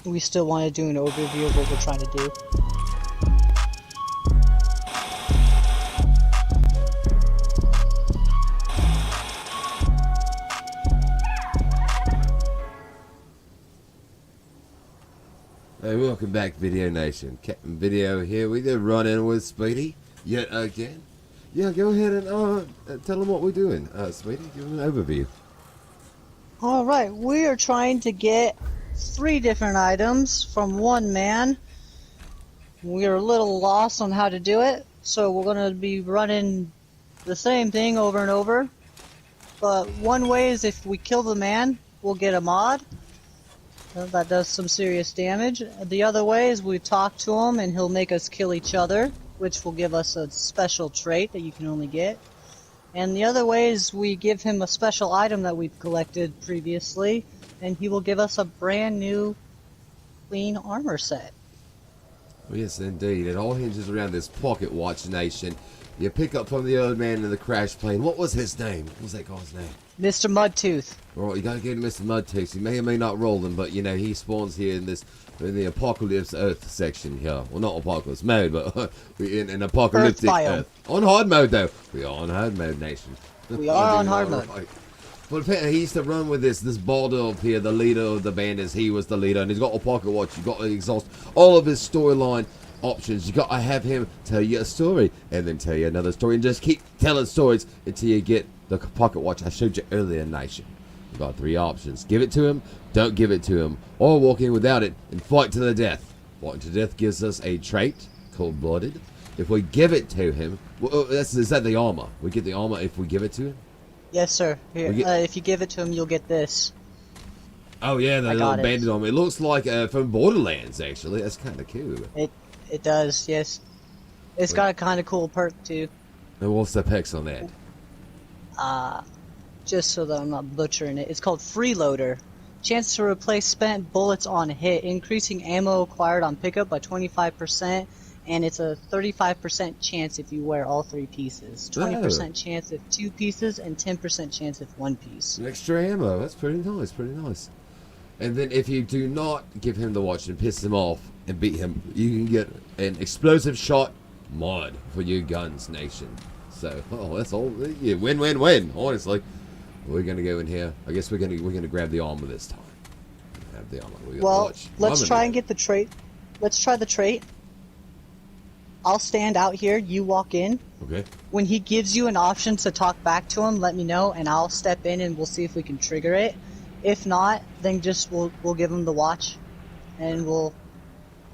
we still want to do an overview of what we're trying to do. Hey, welcome back, Video Nation. Captain Video here. We did run in with Speedy yet again. Yeah, go ahead and tell them what we're doing. Speedy, give them an overview. Alright, we are trying to get 3 different items from one man. We are a little lost on how to do it, so we're going to be running the same thing over and over. But one way is if we kill the man, we'll get a mod. That does some serious damage. The other way is we talk to him and he'll make us kill each other, which will give us a special trait that you can only get. And the other way is we give him a special item that we've collected previously, and he will give us a brand new clean armor set. Well, yes, indeed. It all hinges around this pocket watch nation. You pick up from the old man in the crash plane. What was his name? What was that guy's name? Mr. Mudtooth. Well, you gotta give Mr. Mudtooth. He may or may not roll them, but you know he spawns here in the Apocalypse Earth section here. Well, not Apocalypse mode, but we're in Apocalyptic Earth. On hard mode though. We are on hard mode, nation. We are on hard mode. Right. Well, he used to run with this balder up here, the leader of the bandits. He was the leader, and he's got a pocket watch. You got to exhaust all of his storyline options. You got to have him tell you a story, and then tell you another story, and just keep telling stories until you get the pocket watch I showed you earlier, nation. You got 3 options: give it to him, don't give it to him, or walk in without it and fight to the death. Fighting to death gives us a trait called blooded. If we give it to him, well, is that the armor? We get the armor if we give it to him. Yes, sir. Here, if you give it to him, you'll get this. Oh yeah, the little bandit armor. It looks like from Borderlands, actually. That's kind of cool. It does, yes. It's got a kind of cool perk too. And what's the pecs on that? Just so that I'm not butchering it. It's called Freeloader. Chance to replace spent bullets on hit, increasing ammo acquired on pickup by 25%, and it's a 35% chance if you wear all 3 pieces. 20% chance if 2 pieces, and 10% chance if 1 piece. An extra ammo. That's pretty nice, pretty nice. And then if you do not give him the watch and piss him off and beat him, you can get an explosive shot mod for your guns, nation. So, that's all. Yeah, win, win, win. Honestly, we're gonna go in here. I guess we're gonna grab the armor this time. Have the armor. Well, let's try and get the trait. Let's try the trait. I'll stand out here. You walk in. Okay. When he gives you an option to talk back to him, let me know, and I'll step in and we'll see if we can trigger it. If not, then just we'll give him the watch, and we'll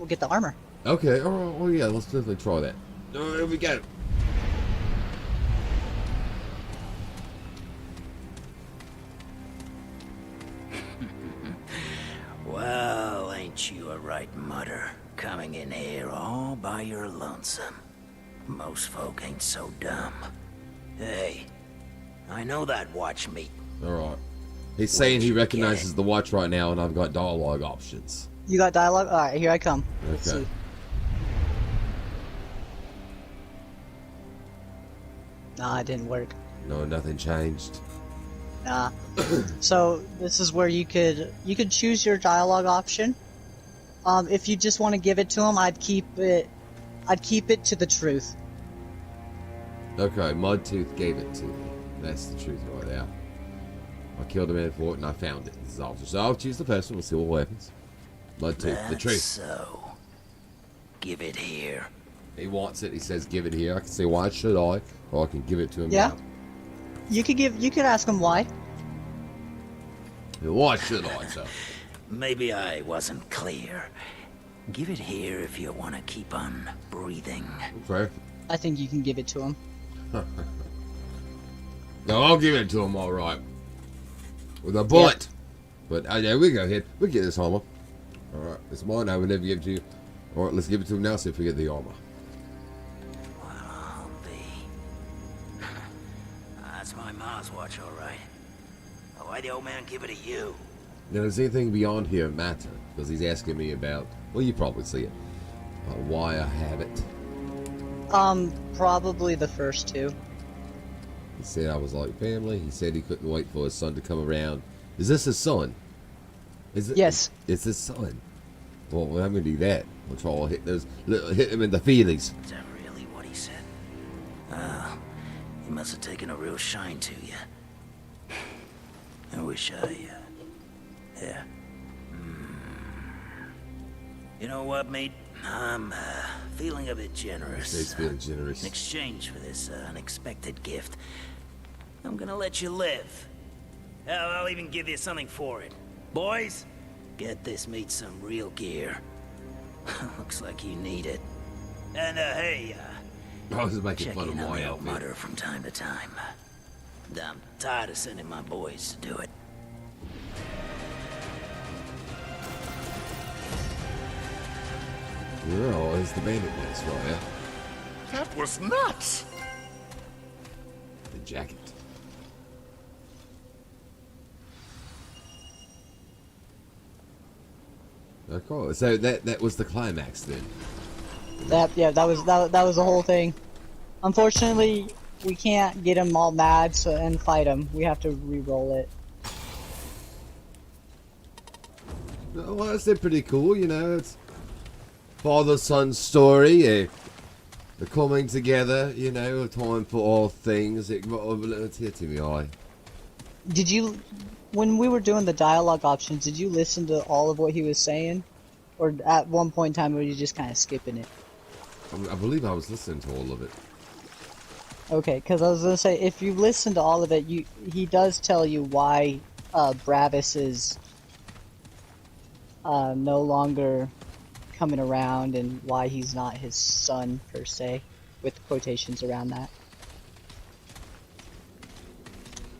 get the armor. Okay. All right. Well, yeah. Let's definitely try that. Here we go. Well, ain't you a right mutter, coming in here all by your lonesome. Most folk ain't so dumb. Hey, I know that watch meat. Alright. He's saying he recognizes the watch right now, and I've got dialogue options. You got dialogue? Alright, here I come. Let's see. Nah, it didn't work. No, nothing changed. Nah. So this is where you could choose your dialogue option. If you just want to give it to him, I'd keep it to the truth. Okay, Mudtooth gave it to me. That's the truth right there. I killed a man for it and I found it. This is awesome. So I'll choose the person. We'll see what happens. Mudtooth, the truth. So, give it here. He wants it. He says, "Give it here." I can say, "Why should I?" Or I can give it to him. Yeah. Now. You could ask him why. Why should I, sir? Maybe I wasn't clear. Give it here if you want to keep on breathing. Okay. I think you can give it to him. No, I'll give it to him, all right. With a bullet. Yep. But yeah, we go ahead. We get this armor. All right, it's mine. I will never give it to you. All right, let's give it to him now. See if we get the armor. Well, I'll be. That's my ma's watch, all right. Why the old man give it to you? Now, does anything beyond here matter? Because he's asking me about. Well, you probably see it. Why I have it. Probably the first 2. He said I was like family. He said he couldn't wait for his son to come around. Is this his son? Is it? Yes. It's his son. Well, we're not gonna do that. We'll try to hit them in the feelies. Is that really what he said? He must have taken a real shine to you. I wish yeah. You know what, mate? I'm feeling a bit generous. He's feeling generous. In exchange for this unexpected gift, I'm gonna let you live. Hell, I'll even give you something for it. Boys, get this meat some real gear. Looks like you need it. And hey, I was making check fun of in on my the old outfit. mutter from time to time. I'm tired of sending my boys to do it. Oh, it's the bandit nest right here. That was nuts! The jacket. Oh, cool. So that was the climax then. That was the whole thing. Unfortunately, we can't get him all mad and fight him. We have to re-roll it. Well, that's pretty cool, you know. It's father-son story. The coming together, you know, a time for all things. It got a little tear to my eye. Did you, when we were doing the dialogue options, did you listen to all of what he was saying? Or at one point in time, were you just kind of skipping it? I believe I was listening to all of it. Okay, because I was going to say, if you listen to all of it, he does tell you why Bravis is no longer coming around and why he's not his son, per se, with quotations around that.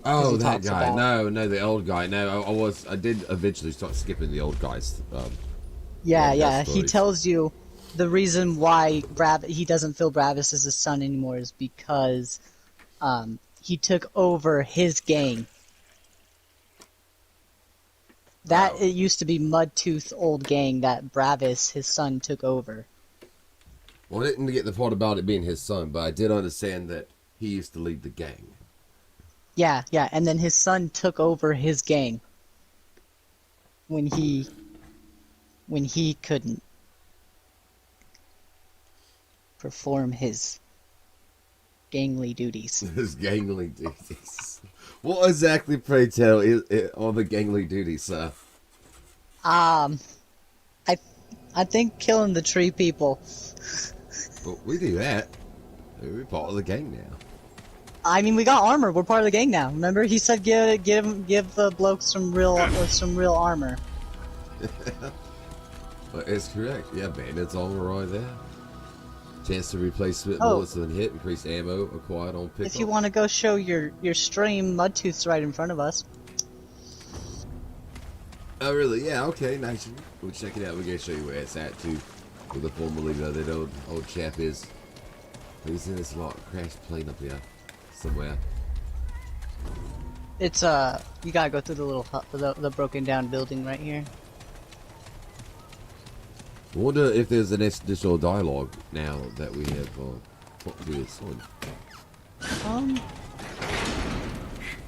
Oh, he that talks guy. about- No, the old guy. No, I did eventually start skipping the old guys. Yeah, Yeah, he stories. tells you the reason why he doesn't feel Bravis is his son anymore is because he took over his gang. That Wow. it used to be Mudtooth's old gang that Bravis, his son, took over. Well, I didn't get the part about it being his son, but I did understand that he used to lead the gang. Yeah, and then his son took over his gang when he couldn't perform his gangly duties. His gangly duties. What exactly, pray tell, are the gangly duties, sir? I think killing the tree people. Well, we do that. We're part of the gang now. I mean, we got armor. We're part of the gang now. Remember, he said give the blokes some real armor. But it's correct. Yeah, bandits all right there. Chance to replace spit Oh. bullets and hit, increase ammo acquired on pickup. If you want to go show your stream, Mudtooth's right in front of us. Oh, really? Yeah, okay, nice. We'll check it out. We're going to show you where it's at, too. Where the formerly that old chap is. He's in this crashed plane up here. Somewhere. It's you gotta go through the little the broken down building right here. I wonder if there's an additional dialogue now that we have talked to his son.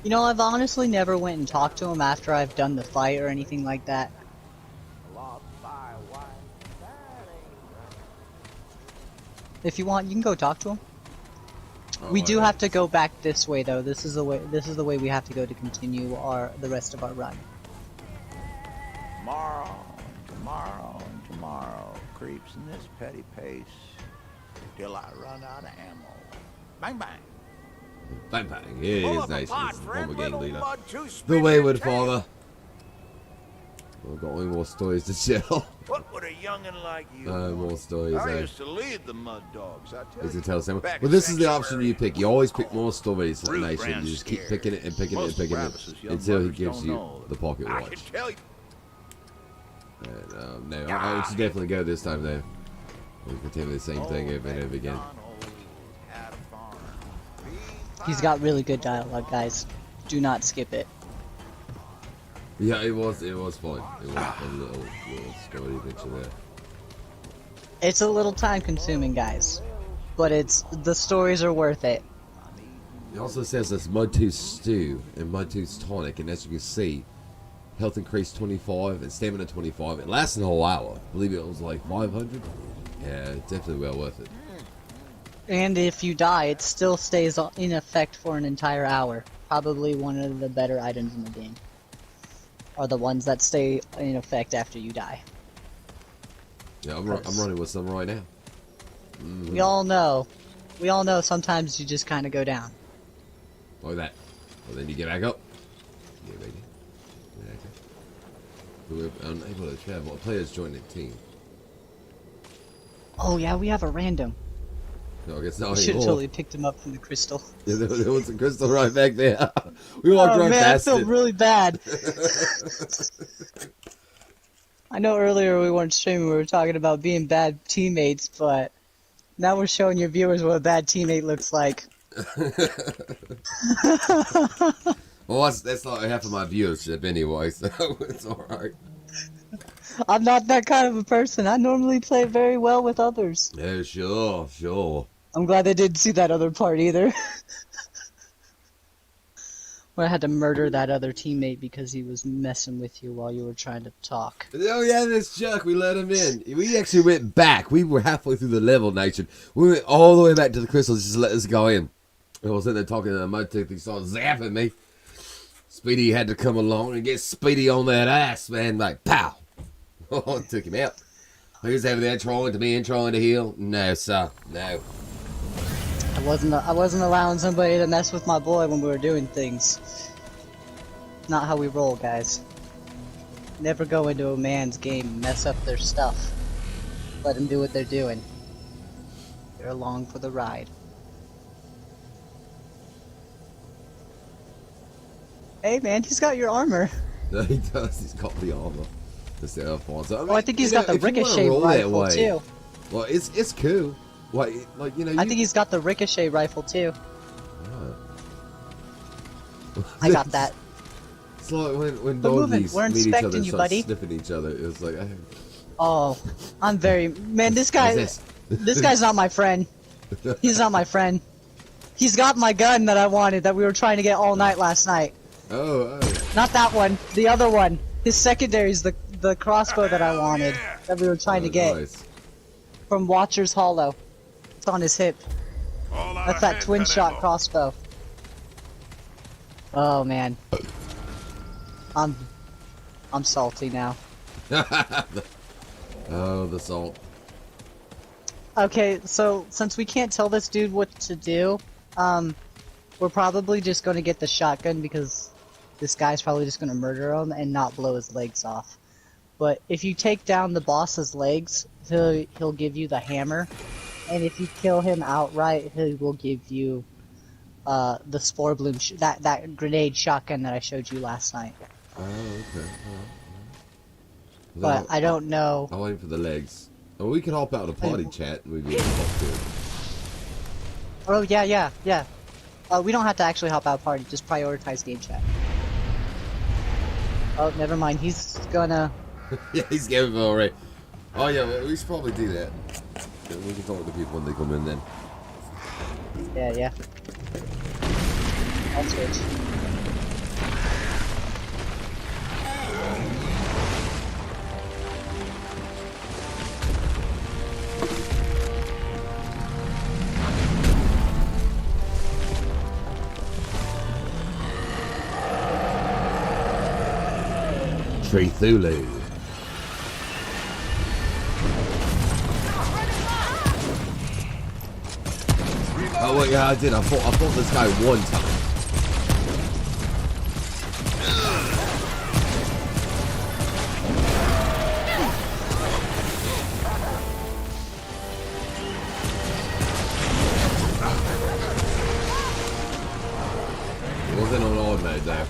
You know, I've honestly never went and talked to him after I've done the fight or anything like that. If you want, you can go talk to him. Oh, We do have to go back this way, though. This is the way. This is the way we have to go to continue the rest of our run. Tomorrow creeps in this petty pace till I run out of ammo. Bang bang. Bang bang. Here he Pull is, up a nice. pot, He's the friend, former gang little leader. Mudtooth The spin wayward your tail. father. We've got any more stories to tell. What would a youngin' like you No want? more stories, I eh? used to lead the Mud Dogs, I tell Is to you. tell someone. Back Well, in this is the option Sanctuary. you pick. You always pick more stories in the Ruth nation. ran You just keep scared. picking it and picking it and Most picking Travis's it young until he mothers gives don't you know. the pocket I watch. can tell you. And, no, I should definitely go this time though. We'll continue the same thing over and over again. He's got really good dialogue, guys. Do not skip it. Yeah, it was fun. It was a little story adventure there. It's a little time consuming, guys, but the stories are worth it. It also says this Mudtooth stew and Mudtooth's tonic, and as you can see, health increase 25, and stamina 25. It lasts a whole hour. I believe it was like 500. Yeah, definitely well worth it. And if you die, it still stays in effect for an entire hour. Probably one of the better items in the game. Are the ones that stay in effect after you die. Yeah, I'm running with some right now. We all know sometimes you just kind of go down. Like that. Well, then you get back up. Yeah, baby. We're unable to travel. Players join the team. Oh yeah, we have a random. No, I guess not We should have anymore. totally picked him up from the crystal. Yeah, there was a crystal right back there. We walked Oh right man, I past feel it. really bad. I know earlier we weren't streaming, we were talking about being bad teammates, but now we're showing your viewers what a bad teammate looks like. Well, that's like half of my viewership anyway, so it's alright. I'm not that kind of a person. I normally play very well with others. Yeah, sure. I'm glad they didn't see that other part either. Where I had to murder that other teammate because he was messing with you while you were trying to talk. Oh yeah, this Chuck, we let him in. We actually went back. We were halfway through the level, Nation. We went all the way back to the crystals just to let us go in. I was in there talking to the motive, he started zapping me. Speedy had to come along and get Speedy on that ass, man. Like, pow! Oh, took him out. He was over there trying to heal. No, sir. No. I wasn't allowing somebody to mess with my boy when we were doing things. Not how we roll, guys. Never go into a man's game and mess up their stuff. Let them do what they're doing. They're along for the ride. Hey man, he's got your armor. No, he does. He's got the armor. That's the Alfonso. I mean, Oh, I think he's got the if you wanna ricochet roll that rifle way, too. Well, it's cool. Like you know. I think he's got the ricochet rifle too. Oh. I got that. It's like when We're doggies We're meet each inspecting other and you, start buddy. sniffing each other. It's like, Oh, I'm very man. This guy, What's this guy's not my friend. He's not my friend. He's got my gun that I wanted that we were trying to get all night last night. oh. Not that one. The other one. His secondary's the crossbow that I wanted that we were trying to get Nice. from Watcher's Hollow. It's on his hip. That's that twin shot crossbow. Oh man. I'm salty now. Oh, the salt. Okay, so since we can't tell this dude what to do, we're probably just gonna get the shotgun because this guy's probably just gonna murder him and not blow his legs off. But if you take down the boss's legs, he'll give you the hammer, and if you kill him outright, he will give you the spore bloom that grenade shotgun that I showed you last night. Oh, okay. But I don't know. I'm waiting for the legs. Oh, we can hop out of the party chat and we can hop to it. Oh yeah. We don't have to actually hop out party. Just prioritize game chat. Oh, never mind. He's gonna. Yeah, he's giving it already. Oh yeah, well, we should probably do that. Yeah, we can talk to people when they come in then. Yeah. I'll switch. Tree Thulu. Oh wait, yeah, I did. I fought this guy one time. It wasn't on hard mode though.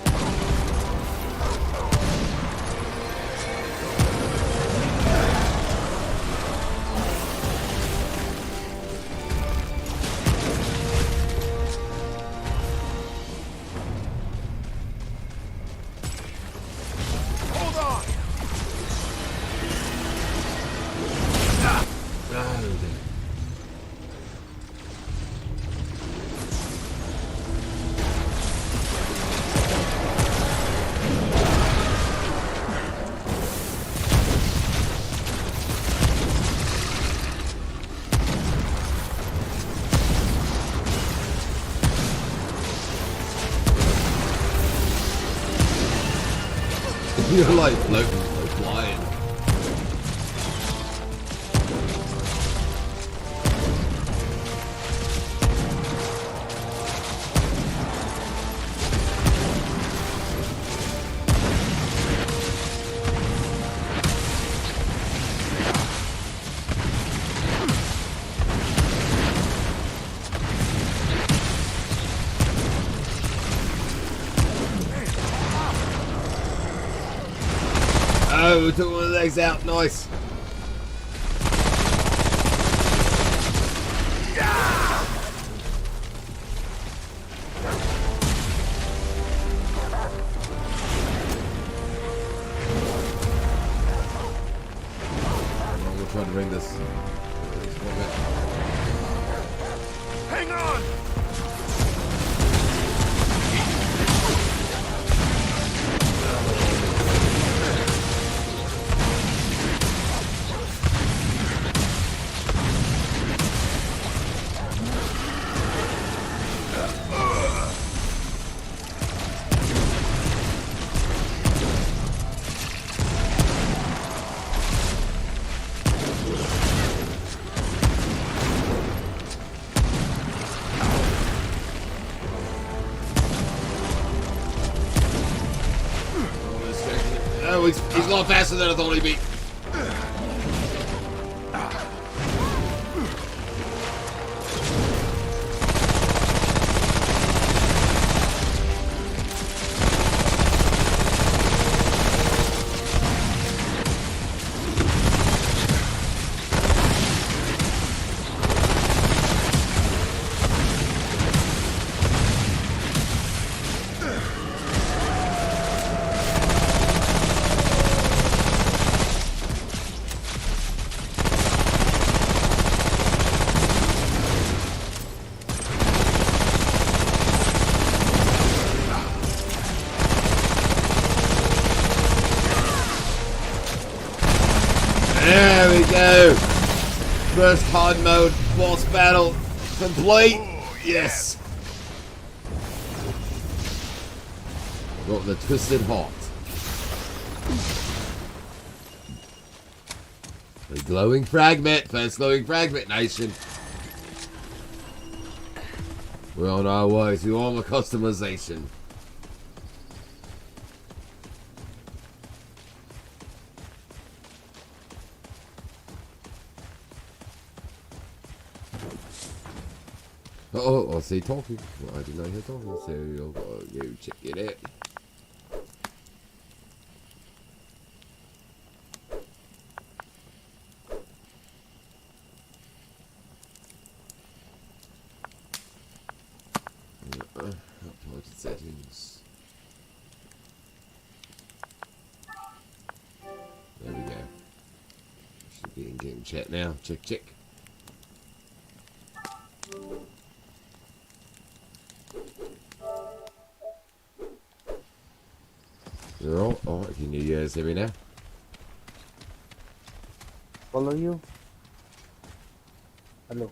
You're like floating, like flying. Oh, we took one of the legs out. Nice. We'll try to bring this. Hang on! Oh, he's a lot faster than I thought he'd be. There we go. First hard mode boss battle complete. Yes. Got the twisted heart. The glowing fragment. First glowing fragment nation. We're on our way to all the customization. Oh, I see talking. Well, I did not hear talking, so you'll go check it out. Upload settings. There we go. Should be in game chat now. Check, check. Oh, can you guys hear me now? Follow you. Hello.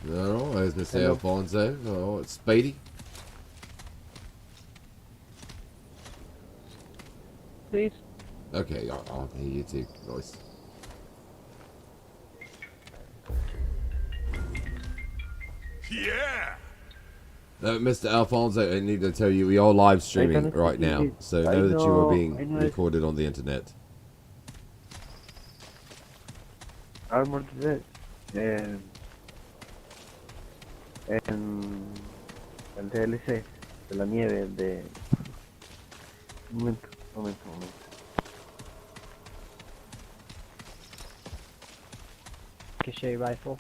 No, there's Mr. Hello. Alfonso. Oh, it's Speedy. Please. Okay, I'll hear you too. Nice. Yeah! Mr. Alfonso, I need to tell you, we are live streaming right now, so know that you are being recorded on the internet. Armored Vet. En el DLC de la nieve de... Momento. Ricochet rifle.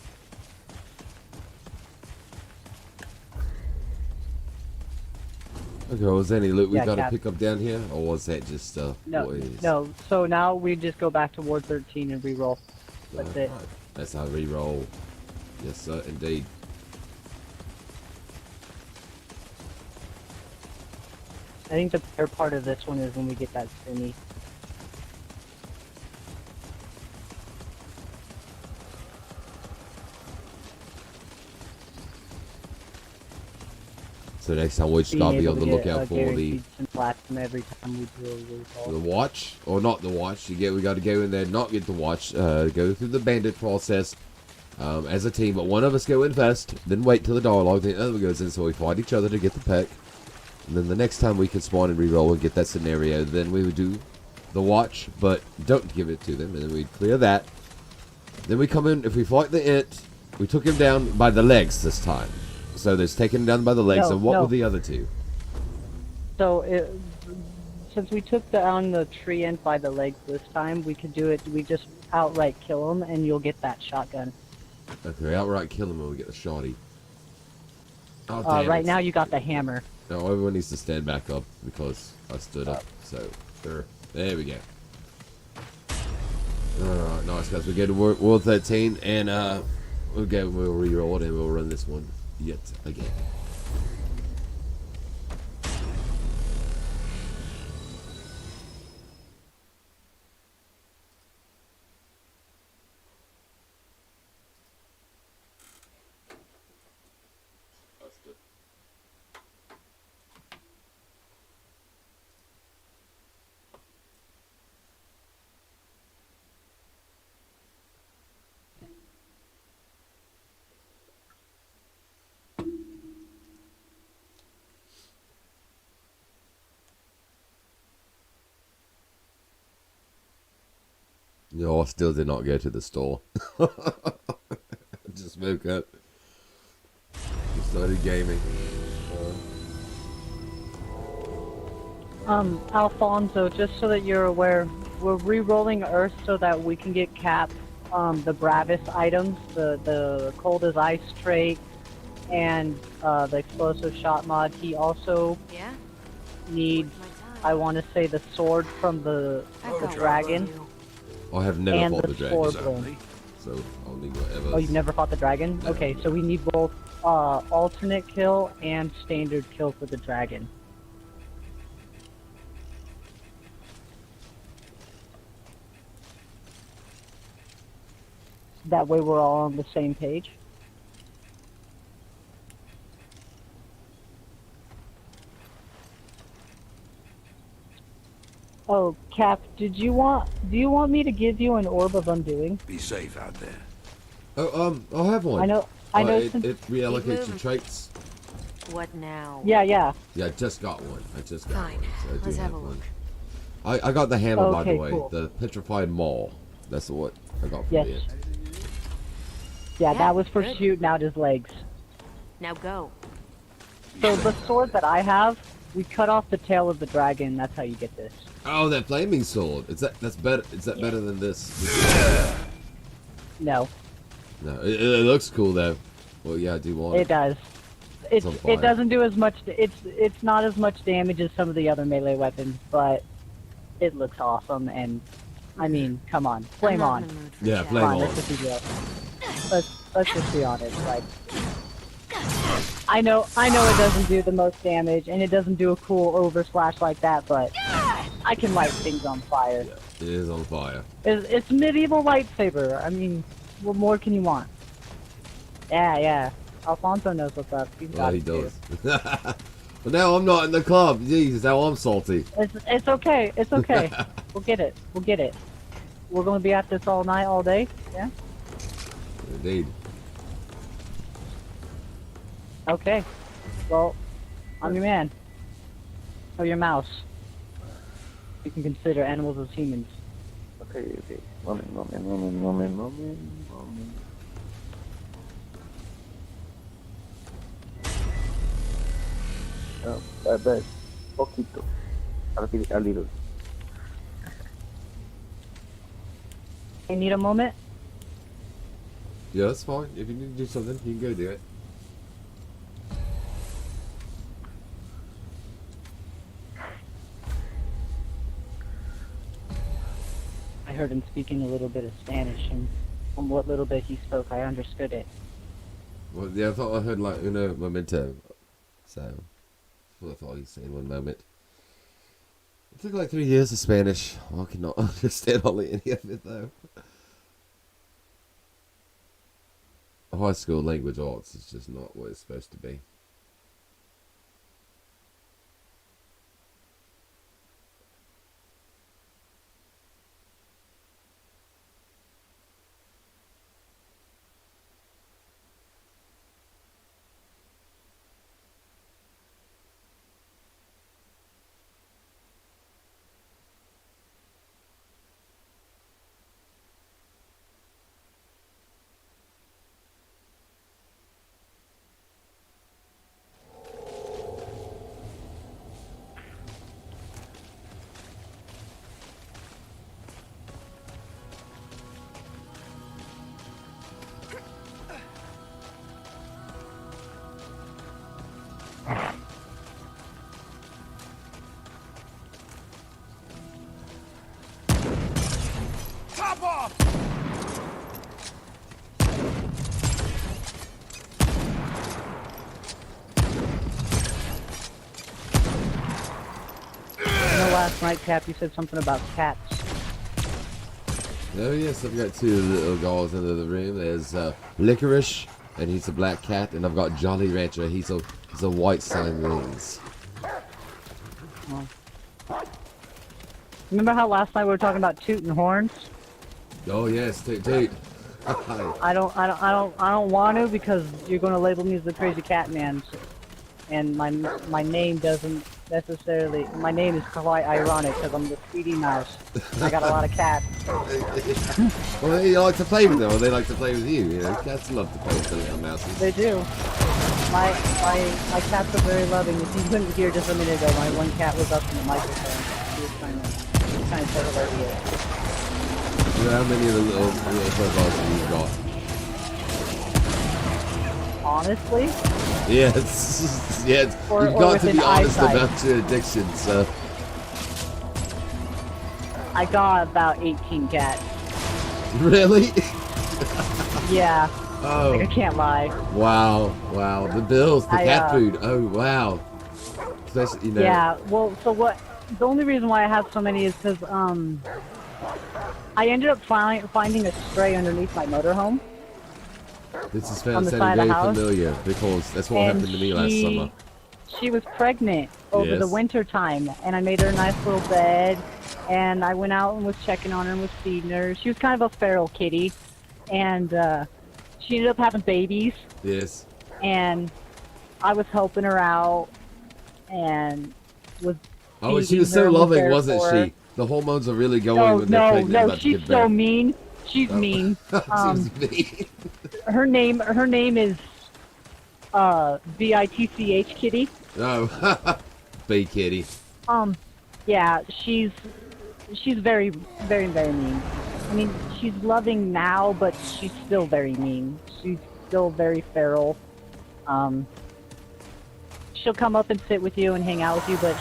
Okay, was there any loot we Yeah, gotta Cap. pick up down here, or was that just boys? No. So now we just go back to Ward 13 and reroll. That's it. Right. That's how we roll. Yes, sir, indeed. I think the better part of this one is when we get that semi. So next time we just being gotta be able on to the get lookout a for the guaranteed platinum every time we do a recall. watch, or not the watch. We got to go in there, not get the watch. Go through the bandit process as a team. But one of us go in first, then wait till the dialogue. Then the other one goes in, so we fight each other to get the peck. And then the next time we can spawn and reroll and get that scenario, then we would do the watch, but don't give it to them, and then we'd clear that. Then we come in. If we fight the int, we took him down by the legs this time. So there's taken him down by the legs. No, and what no. were the other two? So since we took down the tree ant by the legs this time, we could do it. We just outright kill him, and you'll get that shotgun. Okay, outright kill him when we get the shotty. Oh, damn Right it. now, you got the hammer. No, everyone needs to stand back up because I stood up. So, there we go. Alright, nice guys. We go to World 13 and we'll reroll it and we'll run this one yet again. No, I still did not go to the store. I just woke up. Just started gaming. Alfonso, just so that you're aware, we're re-rolling Earth so that we can get Capt, the bravest items, the cold as ice trait, and the explosive shot mod. He also needs, I want to say, the sword from the dragon. I have never And fought the the dragon, sword. so I'll need whatever. Oh, you've never fought the dragon? No. Okay, so we need both alternate kill and standard kill for the dragon. That way we're all on the same page. Oh, Cap, do you want me to give you an orb of undoing? Be safe out there. Oh, I'll have one. I know It since... reallocates your moving. traits. What now? Yeah. Yeah, I just got one. Fine. So I do Let's have a look. one. I got the hammer, by the Okay, way. cool. The petrified maul. That's what I got from Yes. it. Yeah, Yeah, that was for good. shooting out his legs. Now go. So the sword that I have, we cut off the tail of the dragon. That's how you get this. Oh, that flaming sword. That's better? Is that better than this? No, No, it looks cool though. Well, yeah, I do want it does. It's on fire. It doesn't do as much. It's not as much damage as some of the other melee weapons, but it looks awesome. And I mean, come on, flame I'm not on. in the mood for Yeah, chat. flame Come on, on. let's just be real. Let's just be honest. Like, I know it doesn't do the most damage, and it doesn't do a cool overslash like that, but I can light things on fire. Yeah, it is on fire. It's medieval lightsaber. I mean, what more can you want? Yeah. Alfonso knows what's up. He's Well, got he it too. does. But now I'm not in the club. Jeez, now I'm salty. It's okay. It's okay. We'll get it. We're gonna be at this all night, all day. Yeah. Indeed. Okay. Well, I'm your man. Or your mouse. You can consider animals as humans. Okay. Moment. But poquito. A little. You need a moment? Yeah, that's fine. If you need to do something, you can go do it. I heard him speaking a little bit of Spanish, and from what little bit he spoke, I understood it. Well, yeah, I thought I heard like uno momento. So, that's what I thought he was saying one moment. It took like 3 years of Spanish. I cannot understand hardly any of it though. High school language arts is just not what it's supposed to be. last night, Cap, you said something about cats. Oh yes, I've got two little guys in the room. There's Licorice, and he's a black cat, and I've got Jolly Rancher. He's a white Siamese. Remember how last night we were talking about tooting horns? Oh yes, toot toot. I don't want to because you're going to label me as the crazy cat man, and my name doesn't necessarily. My name is quite ironic because I'm the Speedy Mouse. I got a lot of cats. Well, they like to play with them, or they like to play with you. You know, cats love to play with the little mouses. They do. My cats are very loving. If you couldn't hear just a minute ago, my one cat was up in the microphone. He was trying to say hello to you. How many of the little profiles have you got? Honestly? Yes, yes. Or You've got to within be honest eyesight. about your addiction, so. I got about 18 cats. Really? Yeah. Oh. I can't lie. Wow, wow. The bills, the cat I, food. Oh, wow. Especially, you know. Yeah, well, so what, the only reason why I have so many is because, I ended up finding a stray underneath my motorhome. This is on the sounding side of the very house. familiar because that's what And happened to me last summer. She was pregnant over the Yes. winter time, and I made her a nice little bed, and I went out and was checking on her and was feeding her. She was kind of a feral kitty, and she ended up having babies, Yes. and I was helping her out, and was Oh, and she feeding was so her and loving, there wasn't for her. she? The hormones are really going No, when they're no, pregnant. no, about to she's give so birth. mean. She's mean. She's mean. Her name is Bitch Kitty. Oh, B kitty. Yeah, she's very, very, very mean. I mean, she's loving now, but she's still very mean. She's still very feral. She'll come up and sit with you and hang out with you, but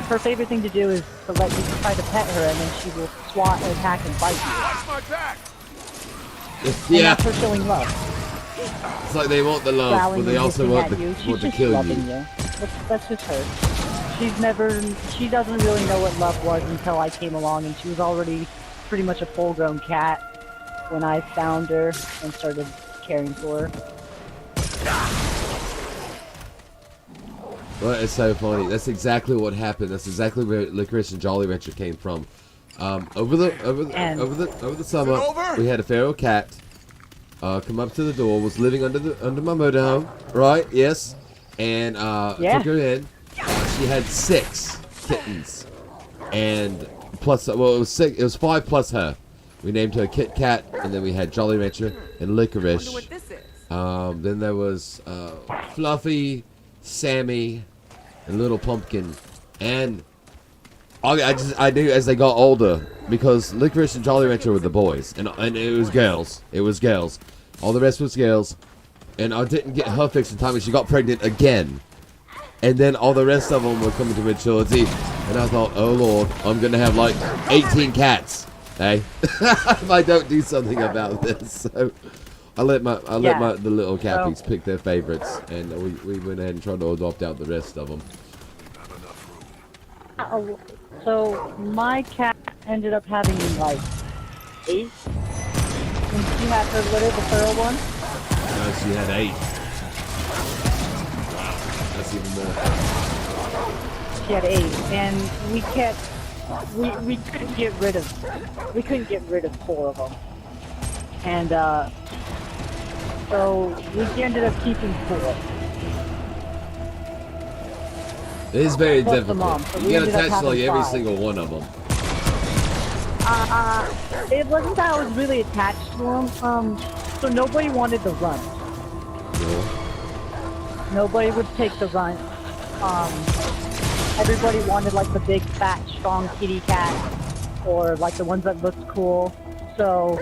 her favorite thing to do is to let you try to pet her, and then she will swat, attack, and bite you. Watch my back! And Yeah, that's her showing love. it's like they want the love, Growling but they and also hissing want at you. to She's just kill loving you. you. That's just her. She doesn't really know what love was until I came along, and she was already pretty much a full-grown cat when I found her and started caring for her. Well, it's so funny. That's exactly what happened. That's exactly where Licorice and Jolly Rancher came from. Over the summer, over? we had a feral cat come up to the door. Was living under my motorhome, right? Yes, and took her in. She had 6 kittens, and plus, well, it was 6. It was 5 plus her. We named her Kit Kat, and then we had Jolly Rancher and Licorice. Wonder what this is. Then there was Fluffy, Sammy, and Little Pumpkin, and I knew as they got older, because Licorice and Jolly Rancher were the boys, and it was girls. It was girls. All the rest was girls, and I didn't get her fixed in time, and she got pregnant again. And then all the rest of them were coming to maturity, and I thought, oh lord, I'm gonna have like 18 cats, hey? If I don't do something about this. So I let the little cappies pick their favorites, and we went ahead and tried to adopt out the rest of them. So my cat ended up having like 8, and she had her litter, the feral one. No, she had 8. Wow, that's even more. She had 8, and we couldn't get rid of 4 of them, and so we ended up keeping 4. It is very Plus the difficult. mom, so we You gotta ended up attach to like having every 5. single one of them. It wasn't that I was really attached to them. So nobody wanted the runt. No. Nobody would take the runt. Everybody wanted like the big, fat, strong kitty cat, or like the ones that looked cool. So,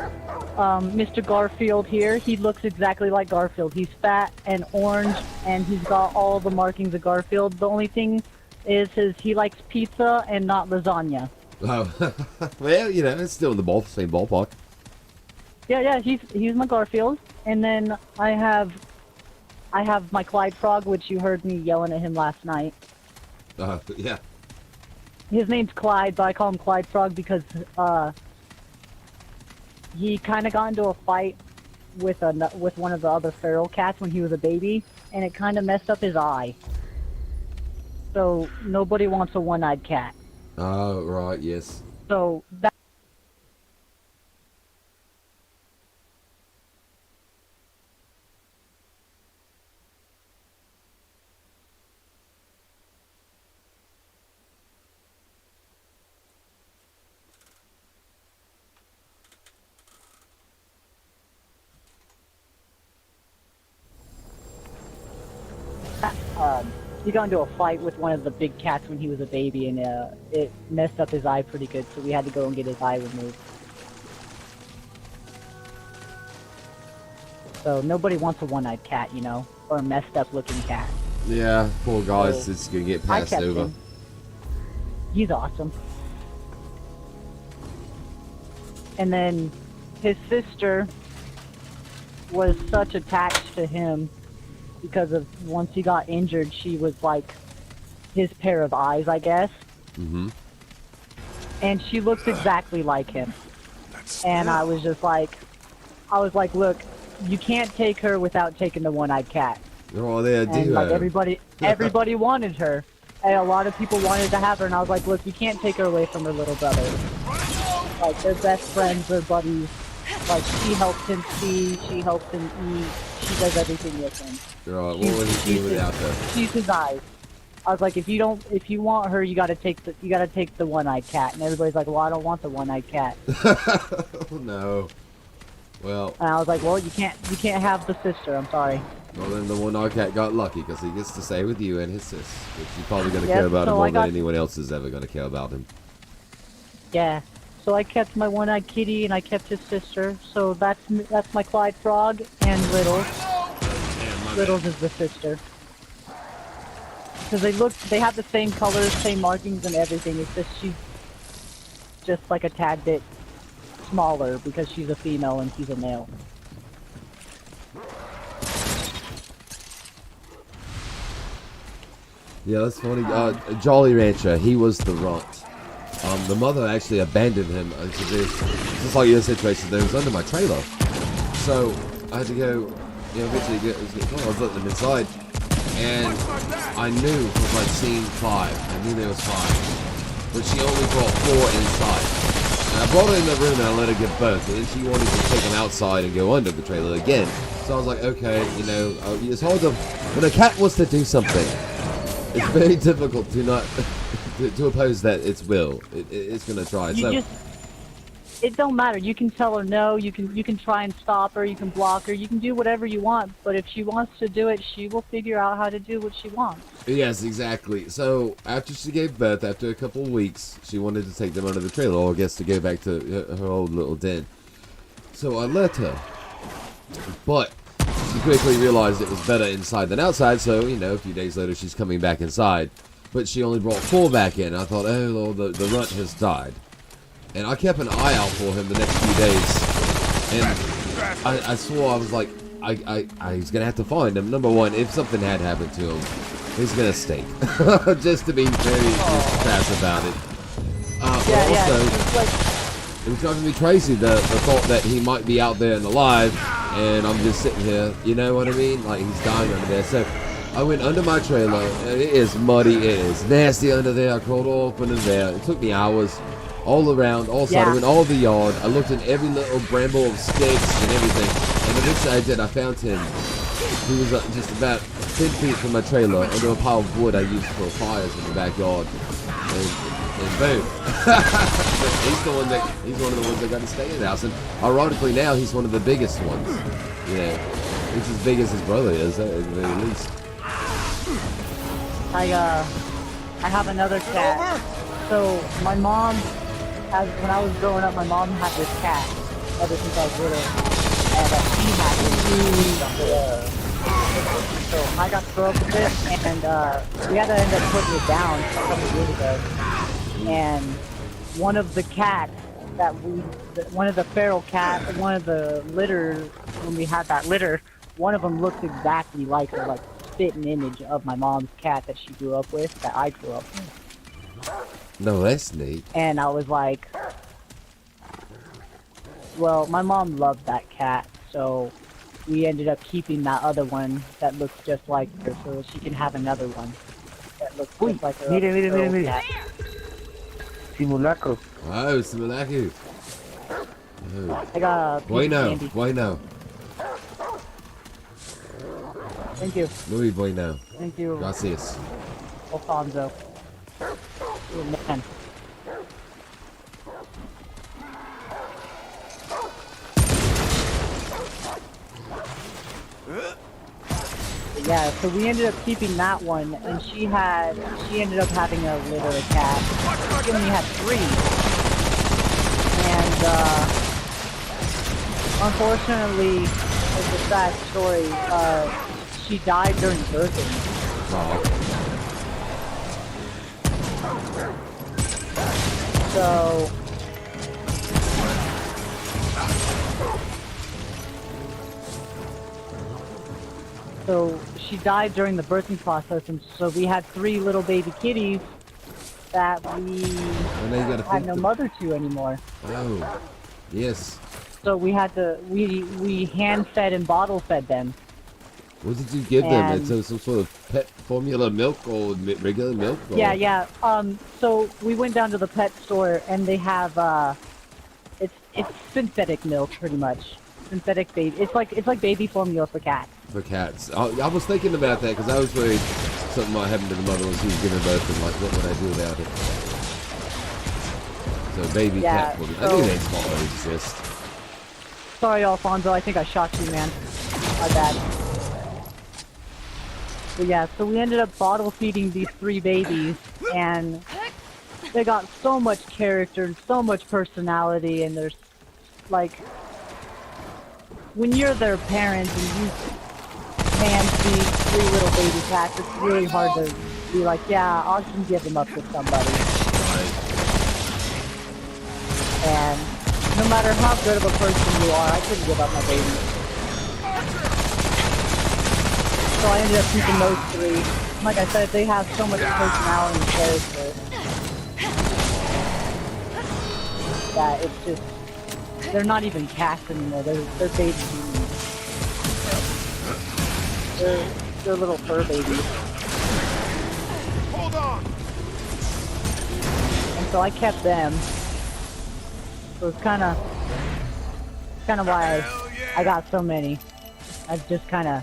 Mr. Garfield here, he looks exactly like Garfield. He's fat and orange, and he's got all the markings of Garfield. The only thing is he likes pizza and not lasagna. Oh, well, you know, it's still in the same ballpark. Yeah, he's my Garfield. And then I have my Clyde Frog, which you heard me yelling at him last night. Yeah. His name's Clyde, but I call him Clyde Frog because he kind of got into a fight with one of the other feral cats when he was a baby, and it kind of messed up his eye. So nobody wants a one-eyed cat. Oh, right, yes. So that. He got into a fight with one of the big cats when he was a baby, and it messed up his eye pretty good, so we had to go and get his eye removed. So nobody wants a one-eyed cat, you know, or a messed-up-looking cat. Yeah, poor guy's So, just gonna get I passed kept over. him. He's awesome. And then his sister was such attached to him because of once he got injured, she was like his pair of eyes, I guess. Mm-hmm. And she looked exactly like him. And I was like, look, you can't take her without taking the one-eyed cat. Oh, they do. And like everybody wanted her. And a lot of people wanted to have her, and I was like, look, you can't take her away from her little brother. Like, they're best friends, they're buddies. Like, she helps him see, she helps him eat, she does everything with him. Right, what would he do without her? She's his eyes. I was like, if you want her, you gotta take the one-eyed cat. And everybody's like, well, I don't want the one-eyed cat. Oh, no. Well. And I was like, well, you can't have the sister. I'm sorry. Well, then the one-eyed cat got lucky because he gets to stay with you and his sis, which he's probably going to Yep, care about him so more I than got- anyone else is ever going to care about him. Yeah. So I kept my one-eyed kitty, and I kept his sister. So that's my Clyde Frog and Littles. Littles is the sister. Because they have the same colors, same markings, and everything. It's just she's just like a tad bit smaller because she's a female and he's a male. Yeah, that's funny. Jolly Rancher, he was the runt. The mother actually abandoned him. Just like your situation, there was under my trailer. So I had to go, eventually I was letting them inside. And I knew from like scene 5, I knew there was 5. But she only brought 4 inside. And I brought her in the room and I let her give birth. And then she wanted to take them outside and go under the trailer again. So I was like, okay, it's hard to, when a cat wants to do something, it's very difficult to not to oppose that its will. It's gonna try. It don't matter. You can tell her no. You can try and stop her. You can block her. You can do whatever you want. But if she wants to do it, she will figure out how to do what she wants. Yes, exactly. So after she gave birth, after a couple of weeks, she wanted to take them under the trailer, or I guess to go back to her old little den. So I let her, but she quickly realized it was better inside than outside. So a few days later, she's coming back inside. But she only brought 4 back in. I thought, oh Lord, the runt has died. And I kept an eye out for him the next few days. And I swore, I was like, he's going to have to find him. Number one, if something had happened to him, he's going to stink. Just to be very fast about it. It was driving me crazy, the thought that he might be out there and alive. And I'm just sitting here, you know what I mean? Like, he's dying under there. So I went under my trailer, and it is muddy, it is nasty under there. I crawled all up under there. It took me hours, all around, all sides. I went all the yard. I looked in every little bramble of sticks and everything. And eventually I did. I found him. He was just about 10 feet from my trailer under a pile of wood I used for fires in the backyard. And boom. he's one of the ones that got to stay in the house. And ironically now, he's one of the biggest ones. He's as big as his brother is, at the very least. I have another cat. So my mom, when I was growing up, my mom had this cat ever since I was little, and she had this. So I got to grow up with it, and we had to end up putting it down a couple of years ago. And one of the cats one of the feral cats, one of the litter, when we had that litter, one of them looked exactly like her, like spitting image of my mom's cat that she grew up with, that I grew up with. No, that's neat. And I was like, well, my mom loved that cat, so we ended up keeping that other one that looks just like her, so she can have another one that looks Uy, just like her. mire, mire, her mire, old mire. cat. Simulacro. Oh, Simulaku. Oh. I got a piece of Bueno, candy. bueno. Thank you. Muy bueno. Thank you, Gracias. Alfonso. You're a man. Yeah, so we ended up keeping that one, and she ended up having a litter of cats. She only had 3. And, unfortunately, it's a sad story, she died during birthing. Oh. So, she died during the birthing process, and so we had 3 little baby kitties that we And now you gotta had feed no them. mother to anymore. Oh. Yes. So we had to, we hand fed and bottle fed them. What did you give them? And- It's some sort of pet formula milk or regular milk? Or? Yeah. So we went down to the pet store, and they have it's synthetic milk, pretty much. Synthetic baby. It's like baby formula for cats. For cats. I was thinking about that because I was worried something might happen to the mother when she was giving birth, and like, what would I do about it? So baby Yeah, cat formula. I so- knew that's not what exist. Sorry, Alfonso. I think I shot you, man. My bad. But yeah, so we ended up bottle feeding these 3 babies, and they got so much character and so much personality, and there's like, when you're their parents and you hand feed 3 little baby cats, it's really hard to be like, yeah, I can give them up to somebody. And no matter how good of a person you are, I couldn't give up my baby. So I ended up keeping those 3. Like I said, they have so much personality and character that it's just, they're not even cats anymore. They're baby humans. They're little fur babies. Hold on! And so I kept them. So it's kind of why I got so many. I've just kind of,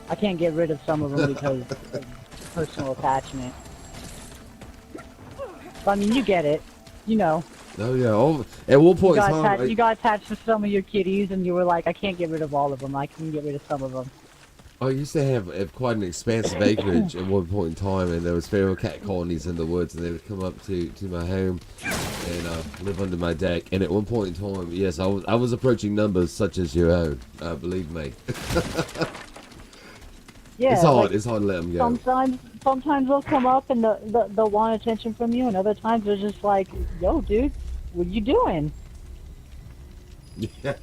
I can't get rid of some of them because of personal attachment. But, I mean, you get it. You know. Oh yeah. Oh, at one point in time, You got attached to some of your kitties, and you were like, I can't get rid of all of them. I can get rid of some of them. I used to have quite an expansive acreage at one point in time, and there was feral cat colonies in the woods, and they would come up to my home and live under my deck. And at one point in time, yes, I was approaching numbers such as your own. Believe me. Yeah, It's hard. like, It's hard to let them go. sometimes they'll come up and they'll want attention from you, and other times they're just like, yo, dude, what you doing? Yeah.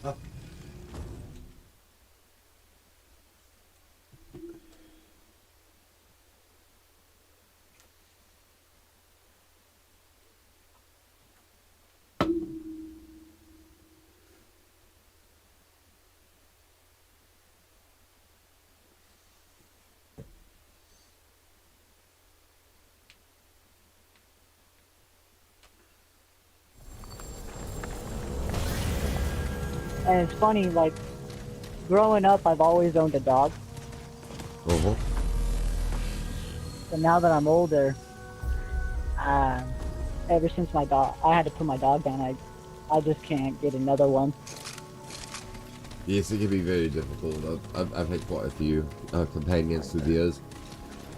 And it's funny, like, growing up, I've always owned a dog. Uh-huh. But now that I'm older, ever since I had to put my dog down, I just can't get another one. Yes, it can be very difficult. I've had quite a few companions through the years.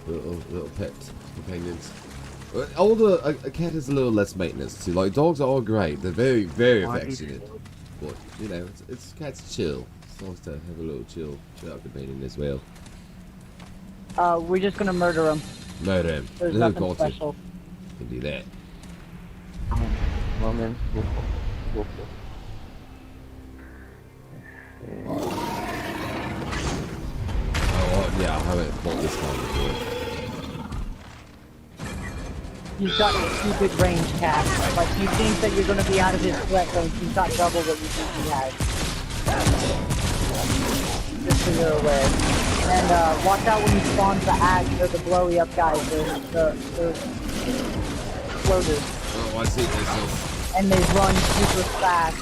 Little pet companions. Older, a cat is a little less maintenance too. Like, dogs are all great. They're very, very affectionate. But, you know, it's cats chill. It's nice to have a little chill out companion as well. We're just gonna murder him. Murder him. There's No nothing culture special. can do that. Moment. Oh, yeah, I haven't bought this one before. He's got stupid range, Cap. Like, you think that you're gonna be out of his threat range, he's got double what you think he has. Just so you're aware. And, watch out when he spawns the axe or the blowy up guys, the floaters. Oh, I see this. And they run super fast.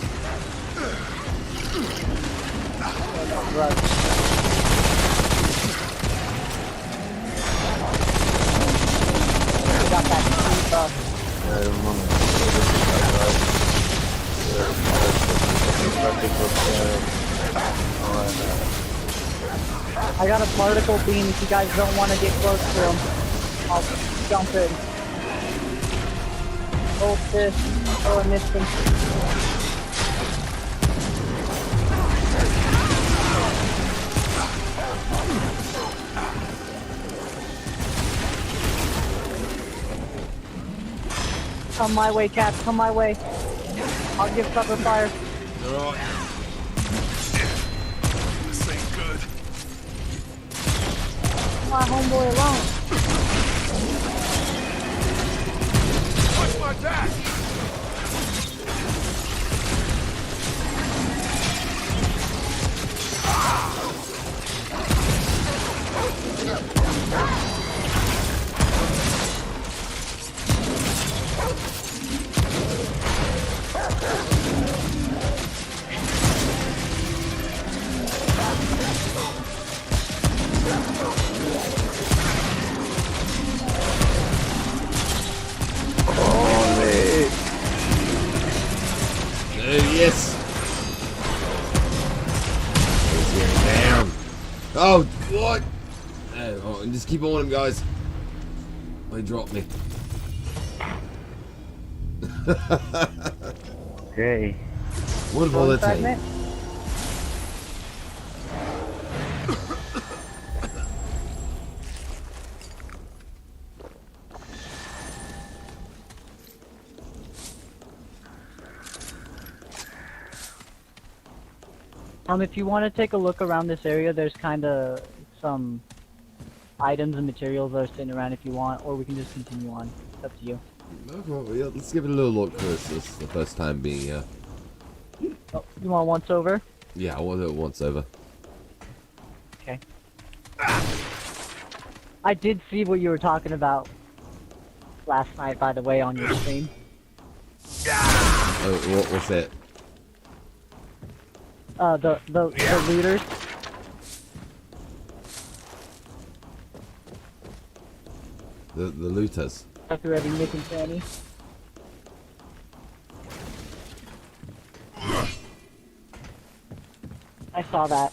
They got that speed buff. I got a particle beam if you guys don't want to get close to him. I'll jump in. Hold this. Oh, I missed him. Come my way, Cap. Come my way. I'll give cover fire. Alright. This ain't good. Leave my homeboy alone. Watch my back! Yes. Down. Oh, what? Oh, and just keep on him, guys. They dropped me. Okay. What will it take? If you want to take a look around this area, there's kind of some items and materials that are sitting around if you want, or we can just continue on. It's up to you. No problem. Yeah, let's give it a little look first. This is the first time being here. Oh, you want once over? Yeah, I want it once over. Okay. I did see what you were talking about last night, by the way, on your stream. Oh, what's that? The looters. The looters. Through every nook and cranny. I saw that.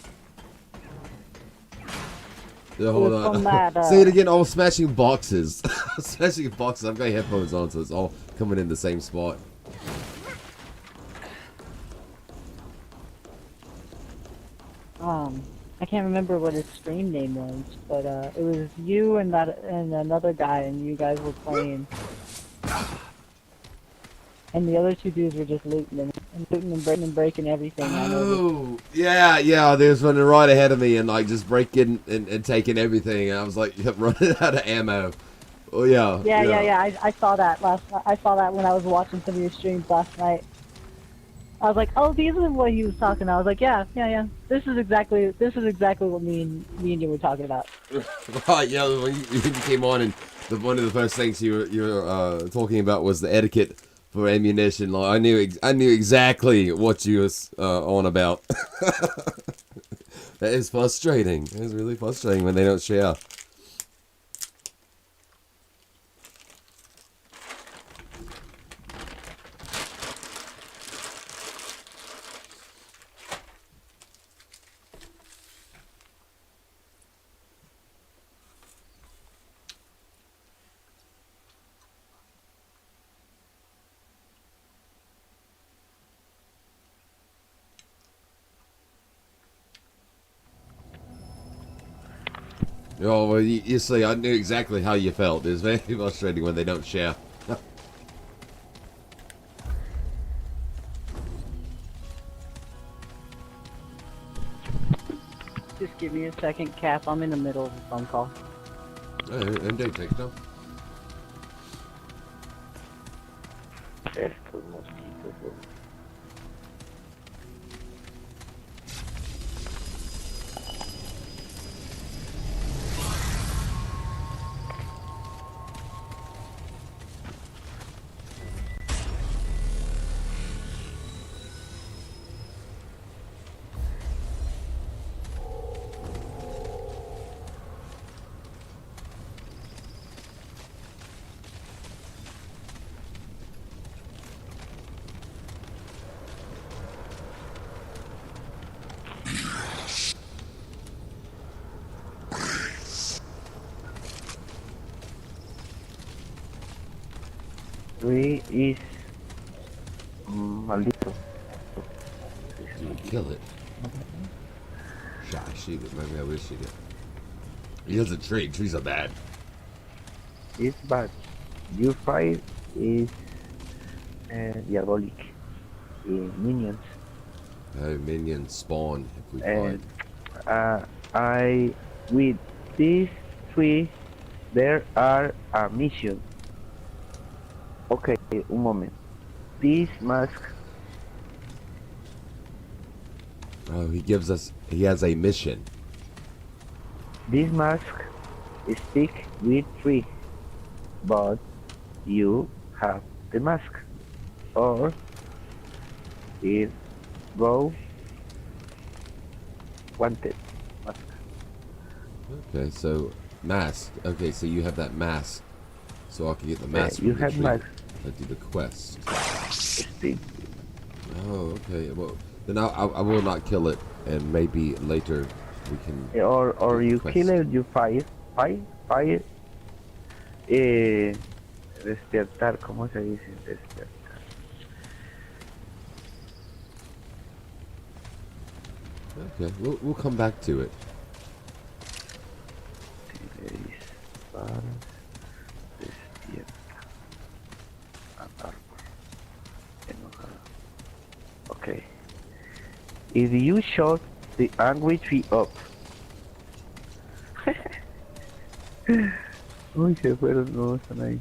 Yeah, hold was on. from that, Say it again. I was smashing boxes. Smashing boxes. I've got headphones on, so it's all coming in the same spot. I can't remember what his stream name was, but it was you and another guy, and you guys were playing. And the other two dudes were just looting and breaking everything. Oh, yeah, they was running right ahead of me and like just breaking and taking everything. And I was like running out of ammo. Oh yeah. Yeah. I saw that last night. I saw that when I was watching some of your streams last night. I was like, oh, these are what he was talking about. I was like, yeah. This is exactly what me and you were talking about. Right, yeah. When you came on, and one of the first things you were talking about was the etiquette for ammunition. Like I knew exactly what you was on about. That is frustrating. It is really frustrating when they don't share. Oh, well, you see, I knew exactly how you felt. It's very frustrating when they don't share. Just give me a second, Cap. I'm in the middle of a phone call. And don't take no. Estos mosquitos. Three is maldito. You would kill it. Should I shoot it? Maybe I will shoot it. He has a tree. Trees are bad. It's bad. Your five is diabolic. Minions. Oh, minions spawn if we And fight. I with these three there are a mission. Okay, un moment. This mask, Oh, he has a mission. this mask stick with three, but you have the mask, or it go wanted mask. Okay, so mask. Okay, so you have that mask. So I can get the mask. You from the have tree. mask. I do the quest. Stick. Oh, okay. Well, then I will not kill it, and maybe later we can. Or do the you quest. kill it, you fire. Despertar, ¿cómo se dice? Despertar. Okay, we'll come back to it. Dispara, despierta, alarma, enojada. Okay. If you shot the angry tree up. Uy, se fueron, no están ahí.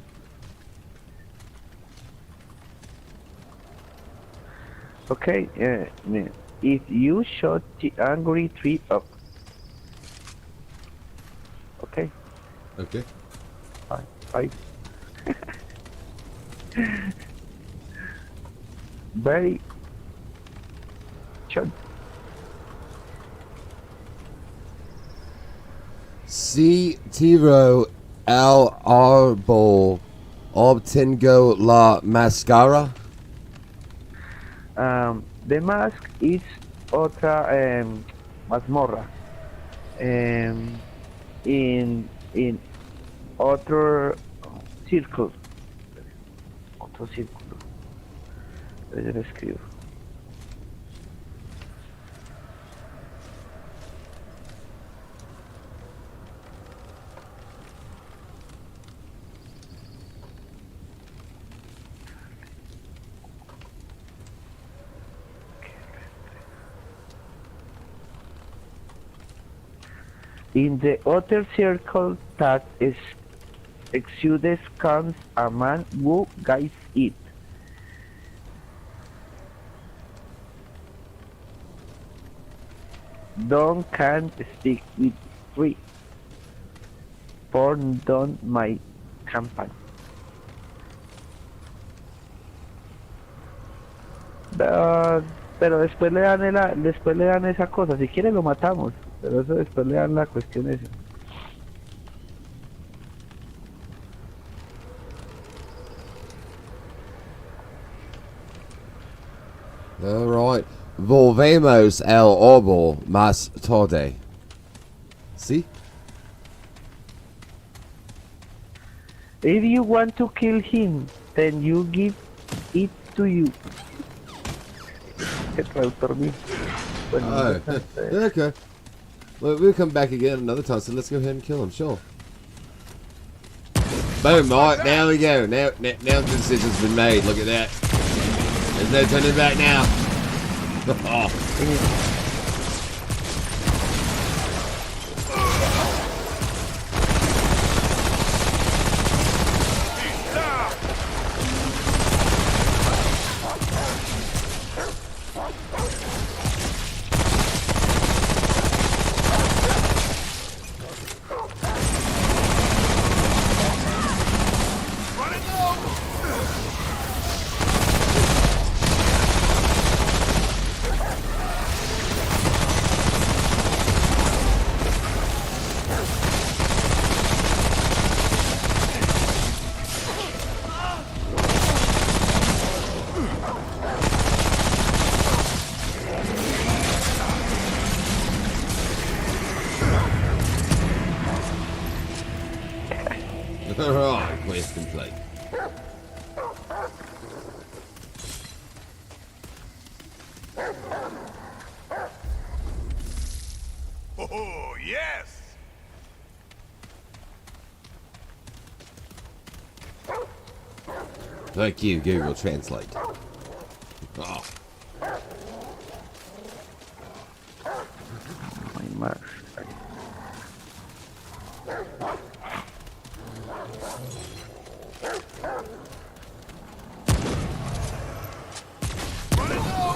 Okay, if you shot the angry tree up. Okay, Okay. fine. Very shot. Si tiro al árbol, obtengo la máscara. The mask is otra mazmorra. In otro círculo. Otro círculo. Yo lo escribo. In the other circle that is exudes comes a man who guides it. Don't can speak with free. For don't my campaign. Pero después le dan esa cosa. Si quiere lo matamos. Pero eso después le dan la cuestión esa. Alright. Volvemos al árbol más tarde. See? If you want to kill him, then you give it to you. El traductor mío. Bueno, Oh, okay. Well, we'll come back again another time, so let's go ahead and kill him, sure. Boom, alright, now we go. Now the decision's been made, look at that. There's no turning back now. Oh. Alright, quest complete. Oh, yes! Thank you, Google Translate. Oh. My mark. Running low!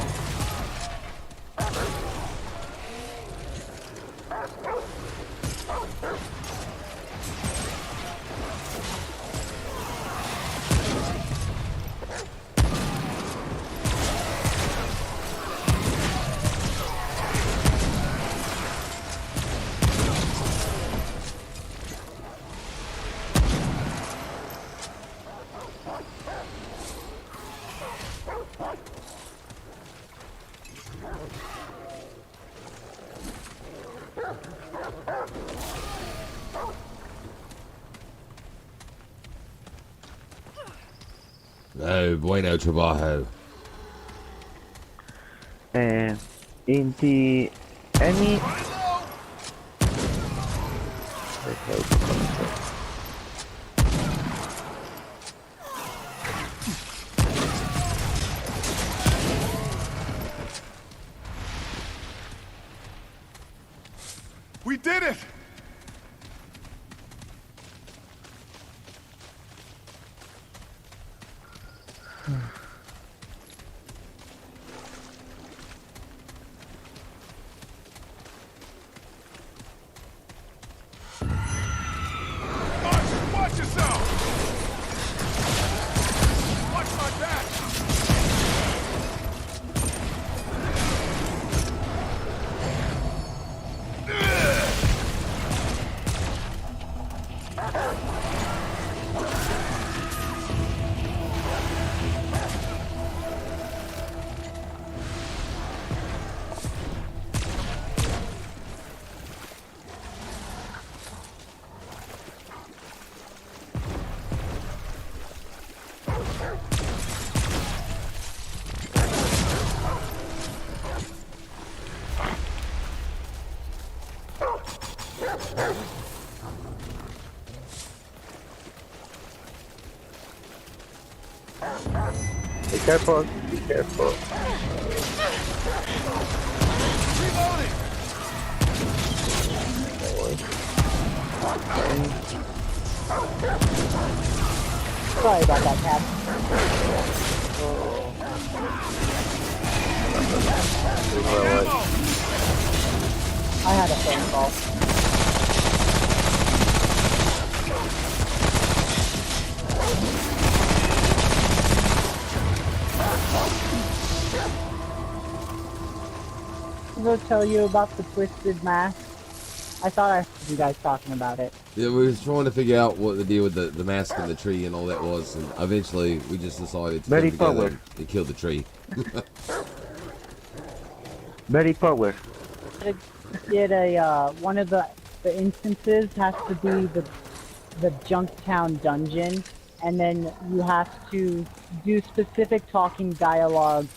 No bueno trabajo. And in the any We did it! Watch yourself! Watch my back! be careful, be careful. Reloading! Sorry about that, Capt. I had a phone call. Go tell you about the twisted mask. I thought I heard you guys talking about it. Yeah, we was trying to figure out what the deal with the mask and the tree and all that was, and eventually we just decided to Very come together forward. and kill the tree. Very power. To get a one of the instances has to be the Junktown dungeon, and then you have to do specific talking dialogue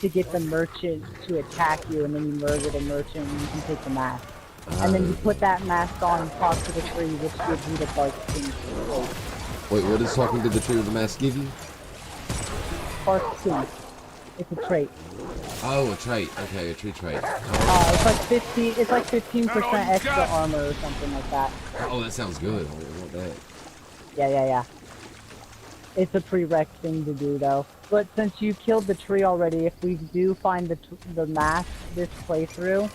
to get the merchant to attack you, and then you murder the merchant and you can take the mask. And then you put that mask on and talk to the tree, which gives you the dark skin trait. Wait, what does talking to the tree with the mask give you? Dark skin. It's a trait. Oh, a trait. Okay, a tree trait. It's like 15. It's like 15% extra armor or something like that. Oh, that sounds good. I want that. Yeah. It's a prereq thing to do though. But since you killed the tree already, if we do find the mask this playthrough,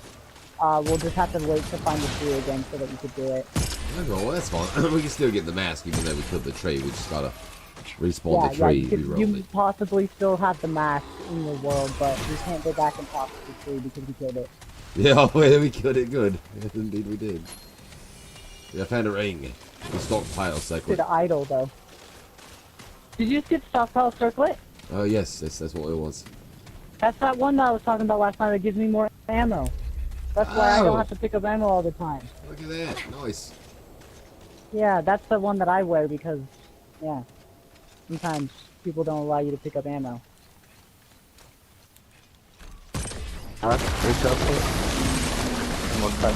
we'll just have to wait to find the tree again so that we could do it. Okay, well, that's fine. We can still get the mask even though we killed the tree. We just gotta Respawn Yeah, to yeah, 3, you, could, reroll you it. possibly still have the mask in your world, but you can't go back and possibly 3 because we killed it. Yeah, well, we killed it good. Yes, indeed we did. Yeah, I found a ring. The stockpile cycle. Did idle though. Did you just get stockpile circlet? Oh, yes, that's what it was. That's that one that I was talking about last night that gives me more ammo. That's why I don't Oh. have to pick up ammo all the time. Look at that. Nice. Yeah, that's the one that I wear because, yeah, sometimes people don't allow you to pick up ammo. Pick up it. More time.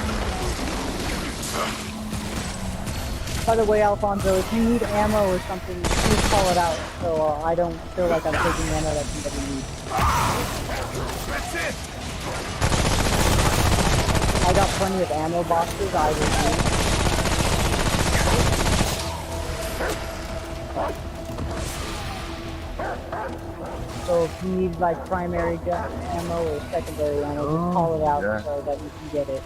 By the way, Alfonso, if you need ammo or something, please call it out so I don't feel like I'm taking ammo that somebody needs. That's it! I got plenty of ammo boxes I will use. So if you need like primary gun ammo or secondary ammo, just call it out yeah. so that you can get it.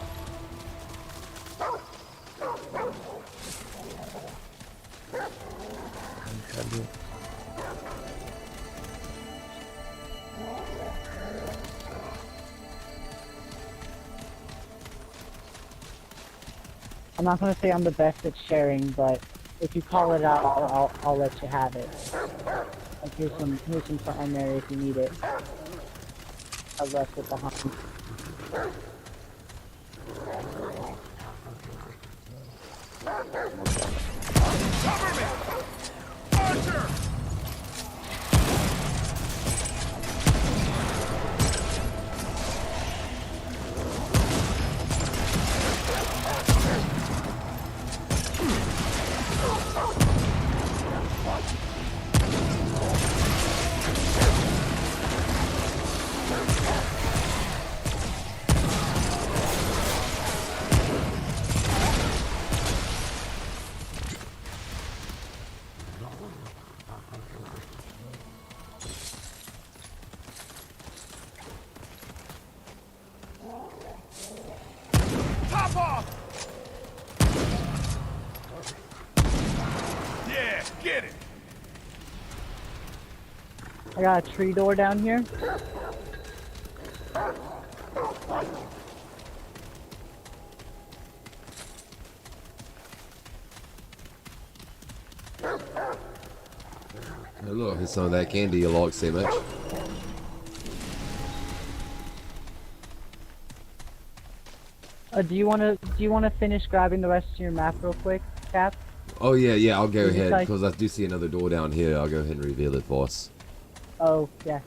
I'm not gonna say I'm the best at sharing, but if you call it out, I'll let you have it. Like here's some primary if you need it. I left it behind. Cover me! Archer! Top off! Yeah, get it! I got a tree door down here. Hey, look, here's some of that candy you like so much. Do you wanna finish grabbing the rest of your map real quick, Cap? Oh, yeah, I'll go Did you ahead, say- because I do see another door down here. I'll go ahead and reveal it for us. Oh yeah.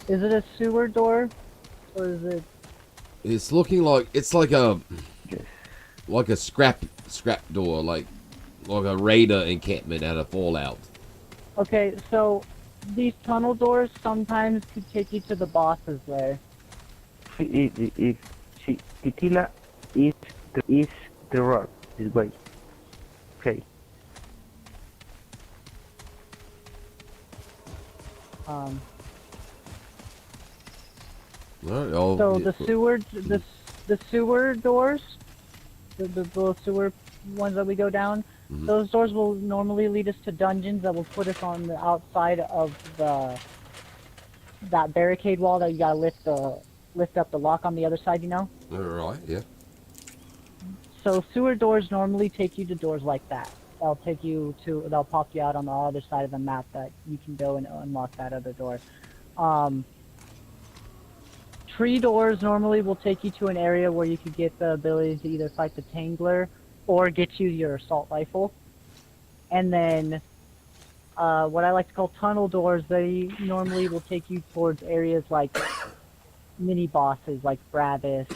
Is it a sewer door, or is it? It's looking like, it's like a scrap door, like a raider encampment out of Fallout. Okay, so these tunnel doors sometimes could take you to the bosses there. Titila is the rock this way. Okay. All right, I'll- So yeah, the sewer doors, the little sewer ones that we go down, those doors will normally lead us to dungeons that will put us on the outside of that barricade wall that you gotta lift up the lock on the other side, you know? all right, yeah. So sewer doors normally take you to doors like that. They'll pop you out on the other side of the map that you can go and unlock that other door. Tree doors normally will take you to an area where you could get the ability to either fight the Tangler or get you your assault rifle. And then what I like to call tunnel doors, they normally will take you towards areas like mini bosses like Bravis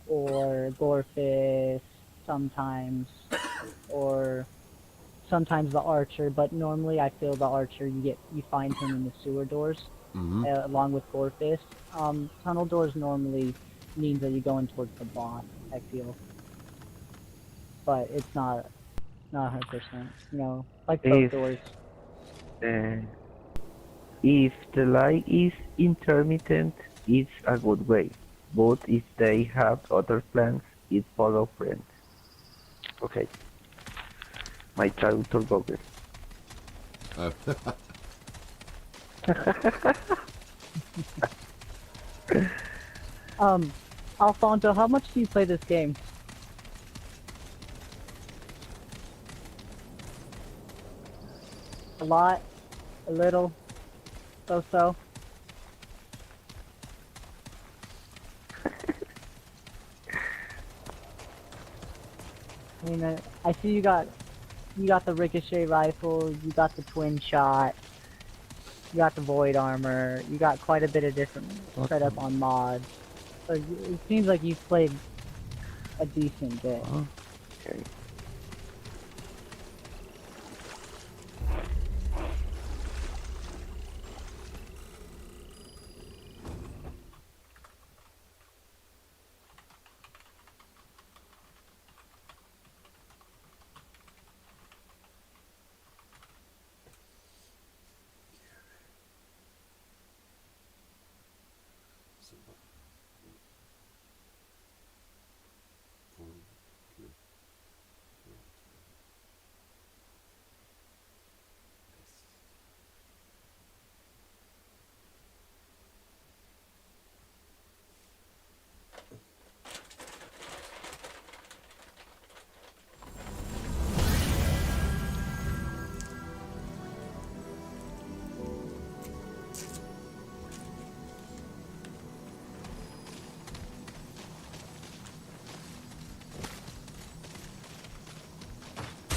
or Gorefist sometimes, or sometimes the Archer, but normally I feel the Archer you find him in the sewer doors along with Gorefist. Tunnel doors normally means that you're going towards the boss, I feel, but it's not 100%. You know, like both doors. If the light is intermittent, it's a good way. But if they have other plans, it follow friends. Okay. My traductor Google. Oh. Alfonso, how much do you play this game? A lot? A little? So-so? I mean, I see you got the ricochet rifle, you got the twin shot, you got the void armor, you got quite a bit of different setup on mods. So it seems like you've played a decent bit. Okay.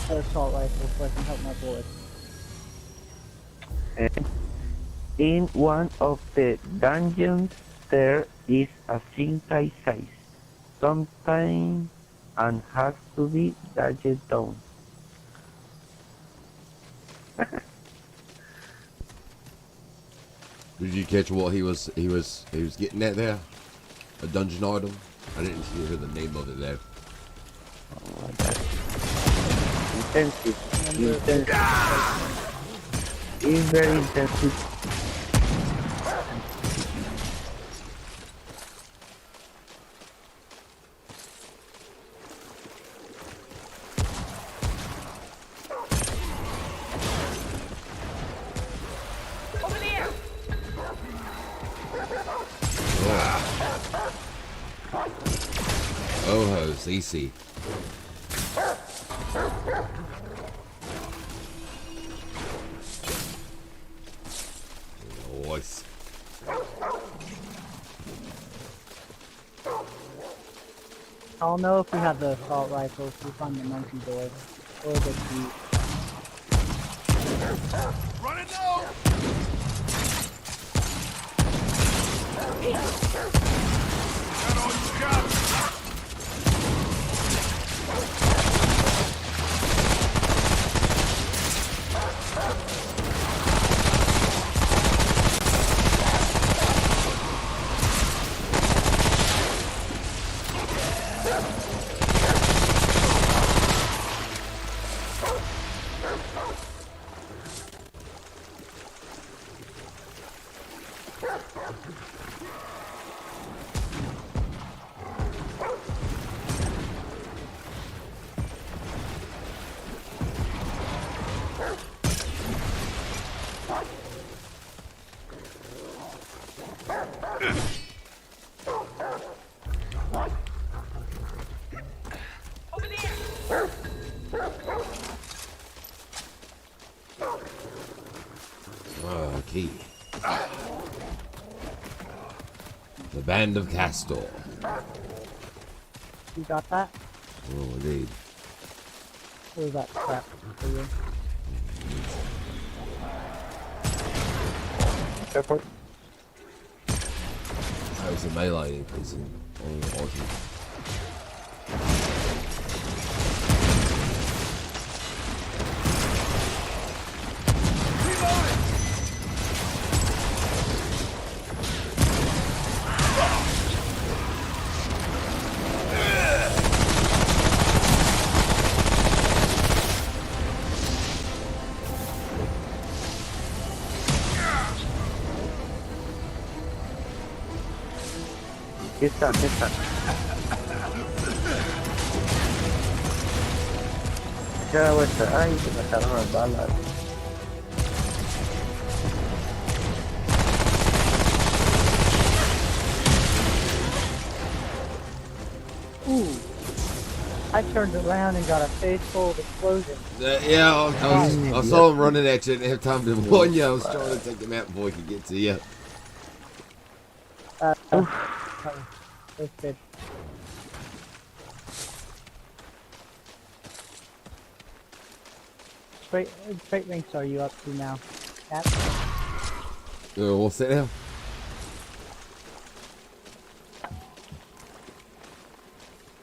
Assault rifle so I can help my boys. And in one of the dungeons there is a synthesizer, sometimes and has to be dashed down. Did you catch what he was getting at there? A dungeon item? I didn't hear the name of it there. Oh, that's intensive. Intensive. It's very intensive. Oh, CC. Nice. I'll know if we have the assault rifle if we find the monkey door or the jeep. Run it low! Got all you got! Key. The Band of Castor. You got that? Oh, indeed. Or is that crap for you? Careful. That was a melee increase in all the ultimate. It's done, it's done. queda vuestra. Ay, se me acabaron las balas. Ooh. I turned around and got a face full of explosions. Yeah, I saw him running at you and every time to warn you, I was trying to take him out before he could get to you. That's good. Freight ranks are you up to now, Cap? What's that now?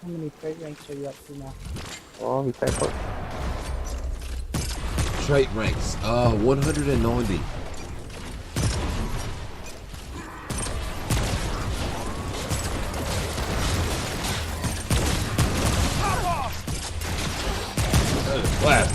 How many freight ranks are you up to now? Oh, be careful. Trait ranks. 190. Wow.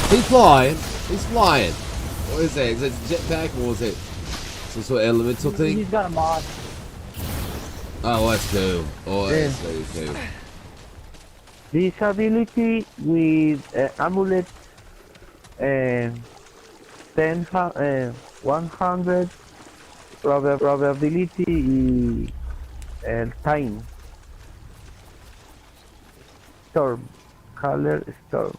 He's flying. He's flying. What is that? Is that jetpack or is it some sort of elemental thing? He's got a mod. Oh, that's cool. Oh, that's very cool. This ability with amulet 100 probability y el time. Storm. Color storm.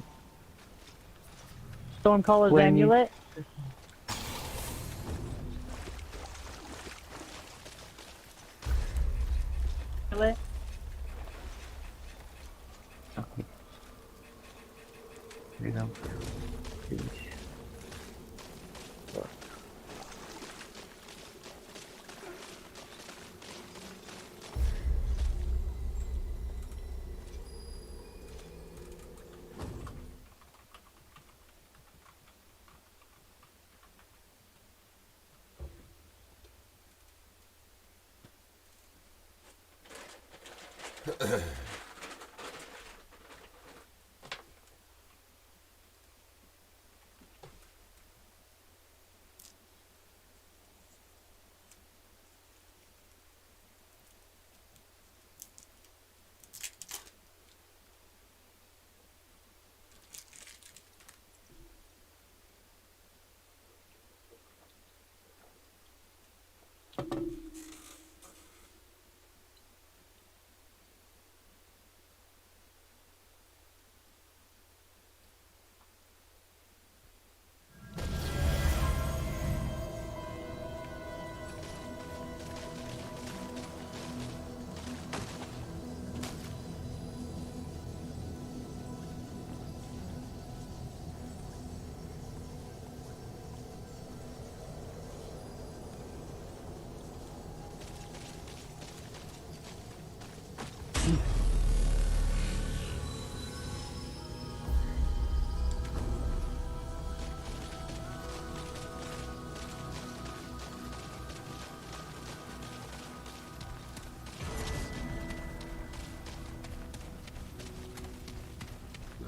Stormcaller's When- amulet. Amulet. Okay. Freedom. Finish.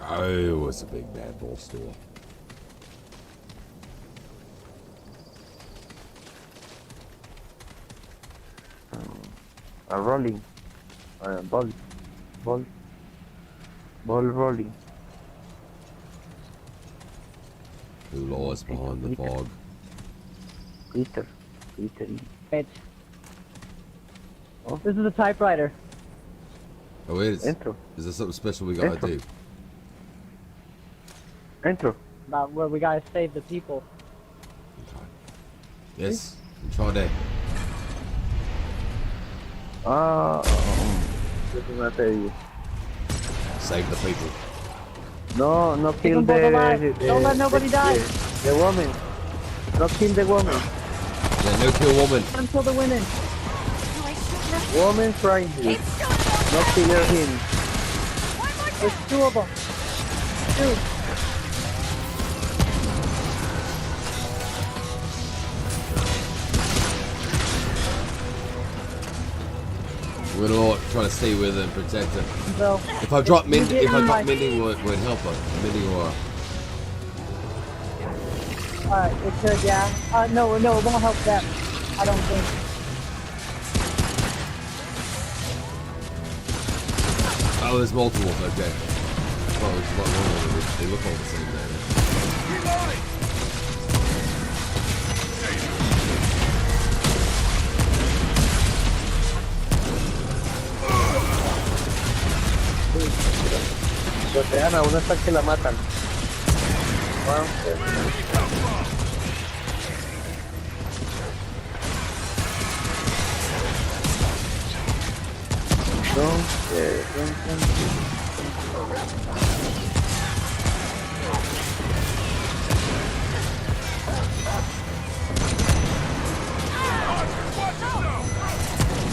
Oh, it's a big bad bull store. A rolling. Ball rolling. Who lies behind the fog? Glitter. Glittery. Wait. This is a typewriter. Oh, it is. Intro. Is there something special we gotta Intro. do? Intro. About where we gotta save the people. Okay. Yes. Try that. ¿Qué te va a pedir? Save the people. No, no Keep kill them both alive. the Don't let nobody die. The woman. No kill the woman. Yeah, no kill woman. Until the women. Woman friendly. No kill him. There's two of them. Two. We're gonna try to stay with her and protect her. So, If I drop you get in my- mending would help her. Mending or it could, yeah. No, it won't help them. I don't think. Oh, there's multiple. Okay. Oh, there's one of them. They look all the same, man. Reloading! Botean a uno hasta que la matan. Wow.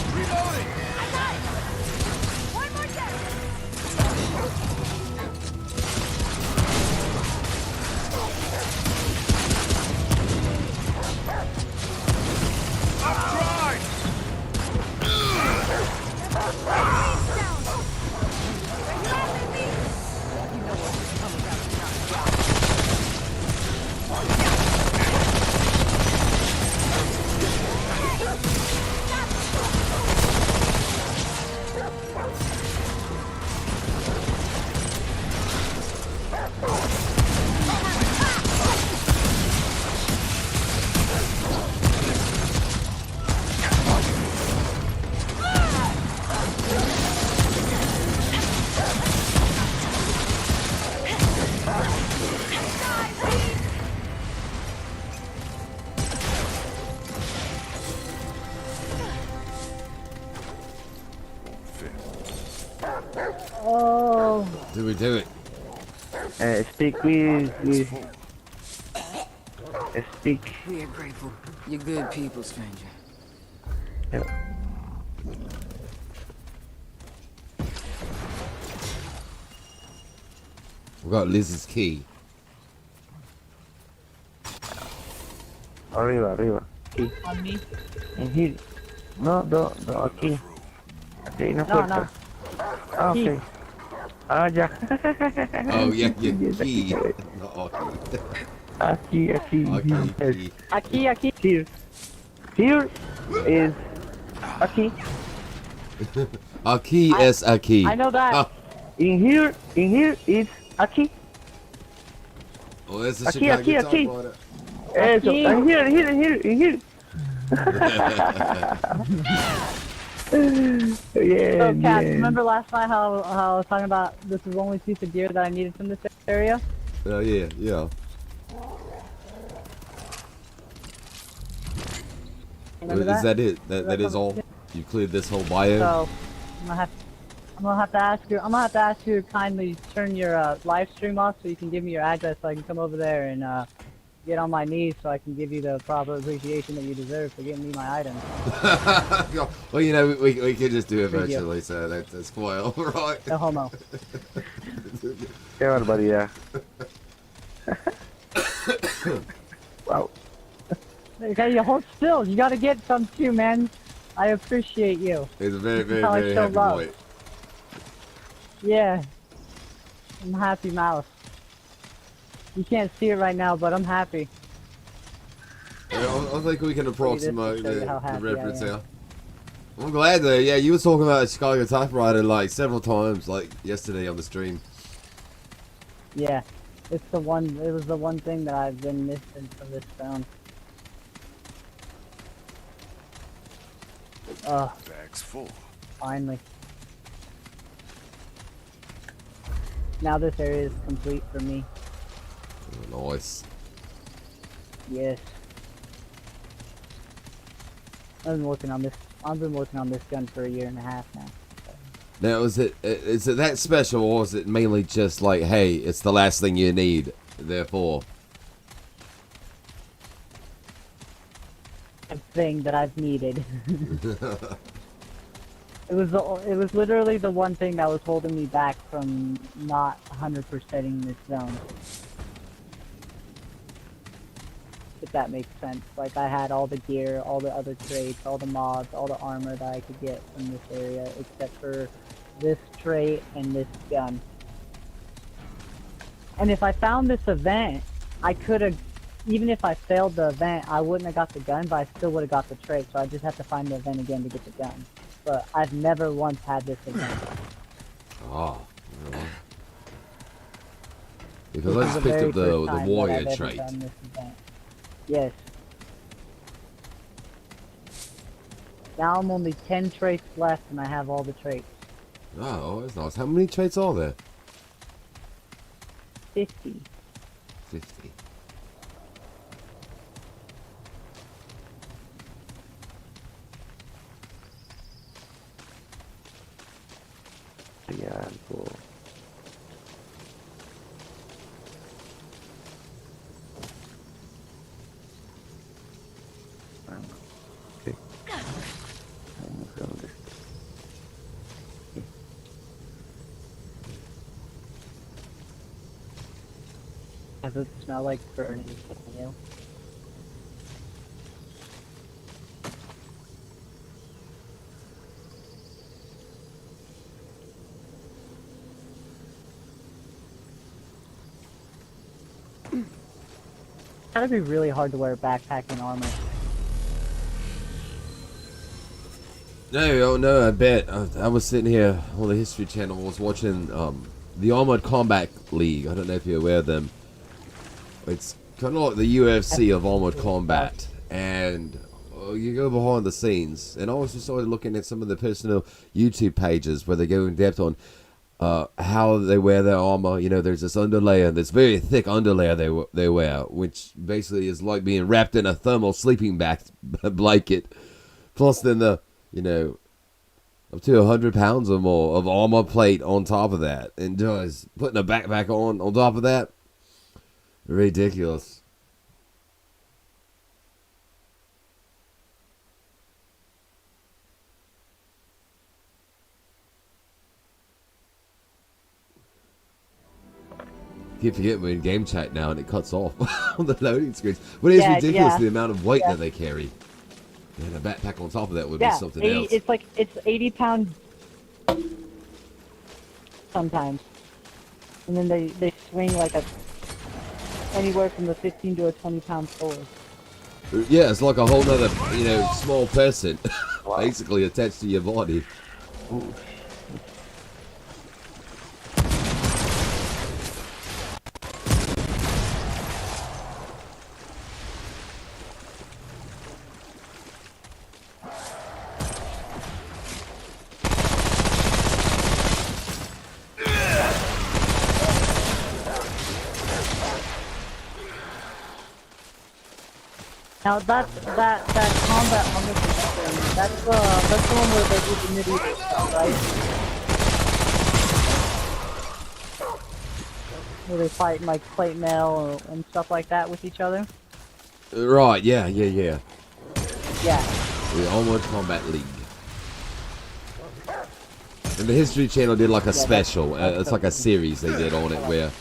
Reloading! I'm dry! Oh. Do we do it? Speak with speak. We are grateful. You're good people, stranger. Yeah. We got Liz's key. Arriba, arriba. Aquí. On me? In here. No, aquí. Aquí, una No, puerta. no. Ah, ok. Ah, ya. Oh, yeah, yeah, Yes, key. aquí. Not key. Aquí. Okay, key. Aquí. Here. Here is aquí. Aquí es aquí. I know that. Oh, In here is aquí. oh, that's a Aquí, Chicago aquí, top aquí. water. Eso. Aquí. In here. Yeah, So, Capt, yeah. remember last night how I was talking about this is the only piece of gear that I needed from this area? Oh, yeah, yeah. Remember Is that it? That is all? You cleared this whole bio? So, I'm gonna have to ask you to kindly turn your live stream off so you can give me your address so I can come over there and get on my knees so I can give you the proper appreciation that you deserve for giving me my items. Well, you know, we could just do it Thank you. virtually, so that's quite alright. No homo. Qué barbaridad. Wow. Okay, you hold still. You gotta get some too, man. I appreciate you. He's a very, very, How I very show happy love. boy. Yeah. I'm a happy mouse. You can't see it right now, but I'm happy. Yeah, I think we can approximate show you the how happy I reference am. here. I'm glad though. Yeah, you were talking about Chicago typewriter like several times, like yesterday on the stream. Yeah. It was the one thing that I've been missing from this phone. Bag's full. Finally. Now this area is complete for me. Oh, nice. Yes. I've been working on this gun for 1.5 years now. Now, is it that special, or is it mainly just like, hey, it's the last thing you need, therefore? A thing that I've needed. It was literally the one thing that was holding me back from not 100%ing this zone. If that makes sense. Like, I had all the gear, all the other traits, all the mods, all the armor that I could get from this area, except for this trait and this gun. And if I found this event, I could have even if I failed the event, I wouldn't have got the gun, but I still would have got the trait. So I just have to find the event again to get the gun. But I've never once had this event. Oh. Right. Because I just picked up the warrior trait. Yes. Now I'm only 10 traits left, and I have all the traits. Oh, that's nice. How many traits are there? 50. 50. Yeah, cool. Okay. Vamos a ver. Does it smell like burning you? It's gotta be really hard to wear a backpack and armor. No, I bet. I was sitting here on the History Channel. I was watching the Armored Combat League. I don't know if you're aware of them. It's kind of like the UFC of Armored Combat. And you go behind the scenes. And I was just started looking at some of the personal YouTube pages where they go in depth on how they wear their armor. You know, there's this underlayer, this very thick underlayer they wear, which basically is like being wrapped in a thermal sleeping blanket. Plus then the, you know, up to 100 pounds or more of armor plate on top of that. And just putting a backpack on top of that. Ridiculous. Keep forgetting we're in game chat now and it cuts off on the loading screens. But it is ridiculous the amount of weight that they carry. And a backpack on top of that would be something else. It's like, it's 80 pounds sometimes. And then they swing like anywhere from the 15 to a 20 pound sword. Yeah, it's like a whole nother, you know, small person basically attached to your body. Ooh. Now that combat armor system, that's the one where they do the medieval stuff, right? Where they fight in like plate mail and stuff like that with each other. Right, yeah. Yeah. The Armored Combat League. And the History Channel did like a special. It's like a series they did on it where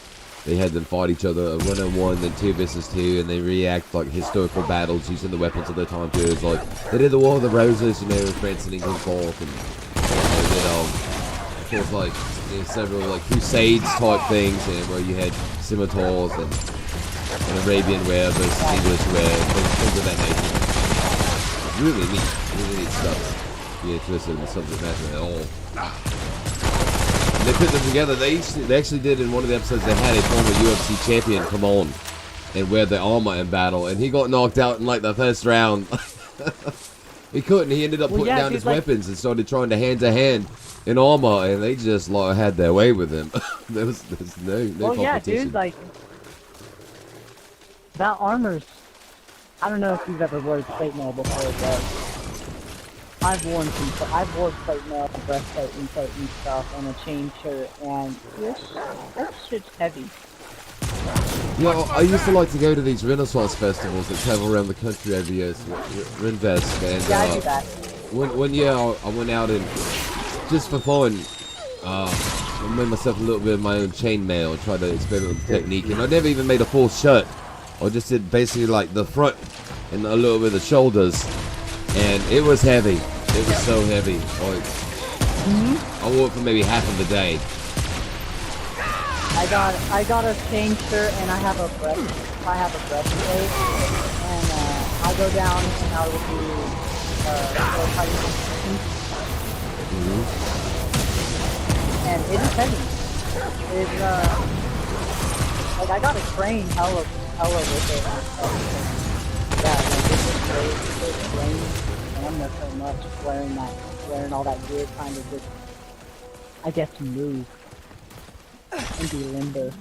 they had them fight each other 1-on-1, then 2 versus 2, and they react like historical battles using the weapons of their time periods. Like they did the War of the Roses, you know, with France and England fought, and they did of course like several like Crusades type things, and where you had scimitars and Arabian wear versus English wear, things of that nature. It's really neat stuff. Be interested in the subject matter at all. They put them together. They actually did in one of the episodes. They had a former UFC champion come on and wear the armor in battle, and he got knocked out in like the first round. He couldn't. He ended up putting down his weapons and started trying to hand in armor, and they just like had their way with him. there's no competition. Yeah, dude. Like that armor's. I don't know if you've ever worn plate mail before, but I've worn plate mail, breastplate and plate and stuff, and a chain shirt, and that shit's heavy. Yeah, I used to like to go to these Renaissance festivals that travel around the country every year, Renfest, and yeah, I do that. One year I went out and just for fun, I made myself a little bit of my own chainmail and tried to experiment with the technique, and I never even made a full shirt. I just did basically like the front and a little bit of the shoulders, and it was heavy. It was so heavy. Like, I wore it for maybe half of the day. I got a chain shirt and I have a breastplate, and I go down and I will do sword fighting competitions. And it is heavy. It's like I gotta train hella with it and stuff. Yeah, like it's just great. It's train stamina so much. Wearing all that gear, kind of just I get to move and be limber.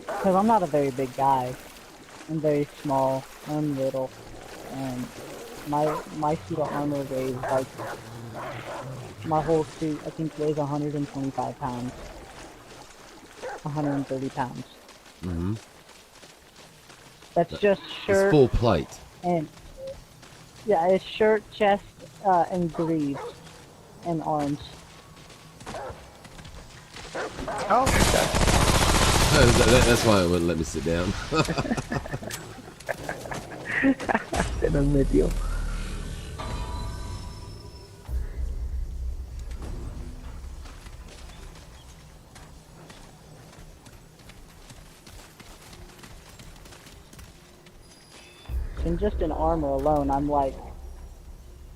Because I'm not a very big guy. I'm very small. I'm little. And my suit of armor weighs like... My whole suit, I think, weighs 125 pounds. 130 pounds. Mm-hmm. That's just shirt... It's full plate. And... Yeah, it's shirt, chest, and greaves. And arms. Oh, That's why it wouldn't let me sit down. se nos metió. And just in armor alone, I'm like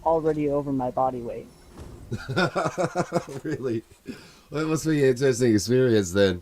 already over my body weight. Really? Well, it must be an interesting experience then.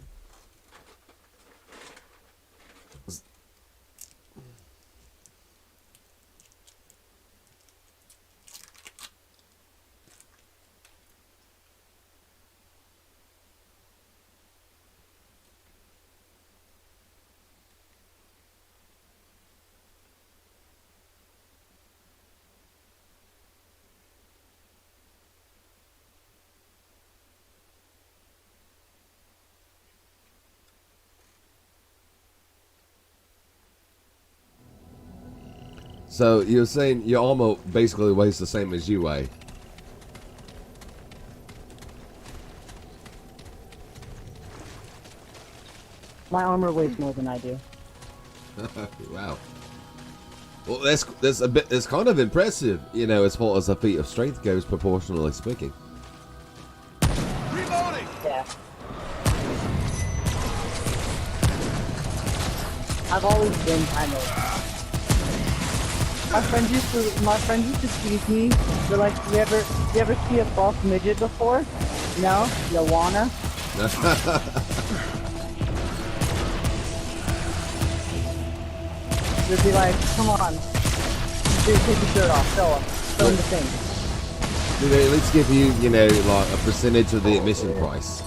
So you're saying your armor basically weighs the same as you weigh? My armor weighs more than I do. Wow. Well, that's kind of impressive, you know, as far as a feat of strength goes, proportionally speaking. Reloading! Yeah. I've always been kind of... My friends used to tease me. They're like, you ever see a buff midget before? No? You wanna? They'd be like, come on. Dude, take your shirt off. Show them the thing. Do they at least give you, you know, like a percentage of the admission price?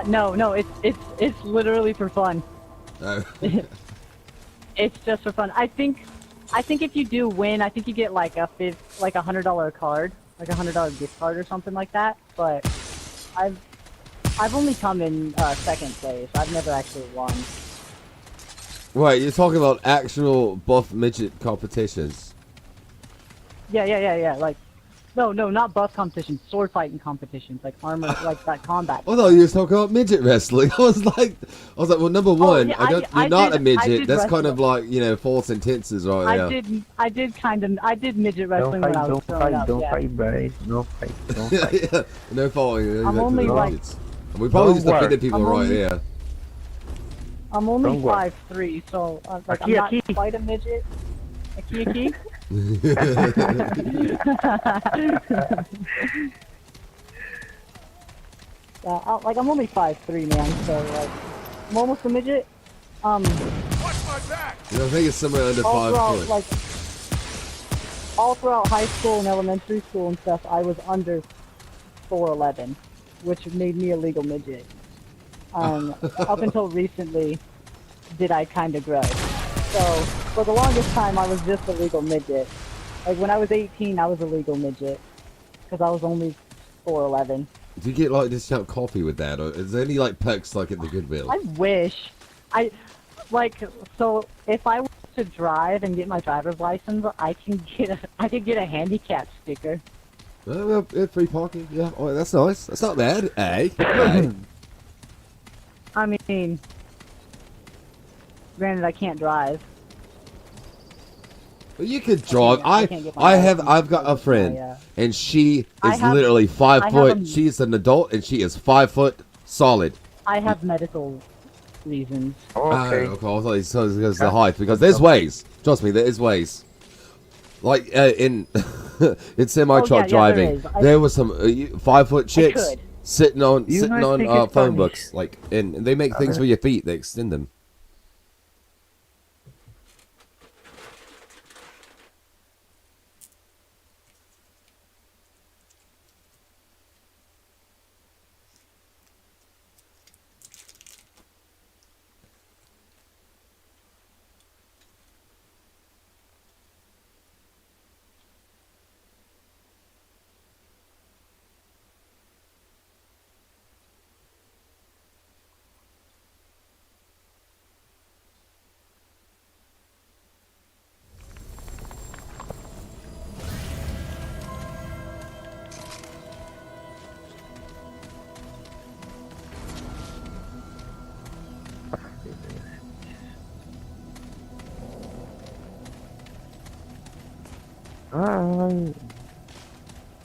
No, it's literally for fun. Oh. It's just for fun. I think if you do win, I think you get like a $100 card, like a $100 gift card or something like that. But I've only come in second place. I've never actually won. Right, you're talking about actual buff midget competitions. Yeah. Like, no, not buff competitions. Sword fighting competitions, like armor, like that combat. I thought you were talking about midget wrestling. I was like, well, number one, yeah, you're not a midget. did That's wrestle. kind of like, you know, false intentions right there. I did midget wrestling Don't when I fight, was don't growing fight, up. don't Yeah. fight, Bryce. No fight, don't fight. Yeah, no faulting. I'm only like- And we probably Don't just worry. offended people I'm right only- there. I'm only Don't worry. 5'3", so like I'm Aki, not Aki. quite a midget. Aki. Like I'm only 5'3", man. So like I'm almost a midget. Watch my back! You know, I think it's somewhere under all 5 throughout foot. like all throughout high school and elementary school and stuff, I was under 4'11", which made me a legal midget. Up until recently, did I kind of grow. So for the longest time, I was just a legal midget. Like when I was 18, I was a legal midget because I was only 4'11". Do you get like discount coffee with that, or is there any like perks like at the Goodwill? I wish. So if I was to drive and get my driver's license, I can get a handicap sticker. Oh, well, free parking, yeah. Oh, that's nice. That's not bad, eh? Hey. I mean, granted, I can't drive. Well, you could drive. I can't get my I've got a friend, and she I is have- literally 5 I have foot. a- She's an adult, and she is 5 foot solid. I have medical reasons. Okay. Oh, okay. I thought it's because of the height. Because there's ways. Trust me, there is ways. Like in in semi truck driving, there was some 5 foot chicks sitting on phone Spanish. books. Like, and they make things for your feet. They extend them.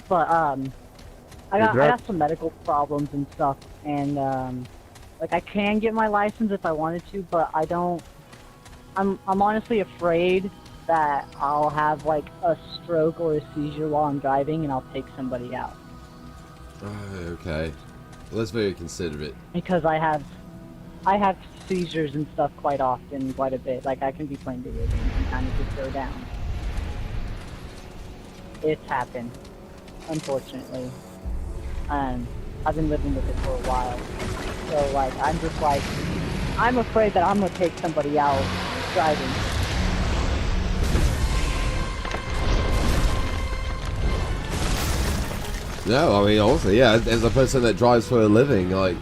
But I got some medical problems and stuff, and like I can get my license if I wanted to, but I don't. I'm honestly afraid that I'll have like a stroke or a seizure while I'm driving, and I'll take somebody out. Okay. Well, that's very considerate. Because I have seizures and stuff quite often, quite a bit. Like I can be playing video games and kind of just go down. It's happened, unfortunately. I've been living with it for a while. So like I'm just like I'm afraid that I'm gonna take somebody out driving. No, I mean, also, yeah, as a person that drives for a living, like,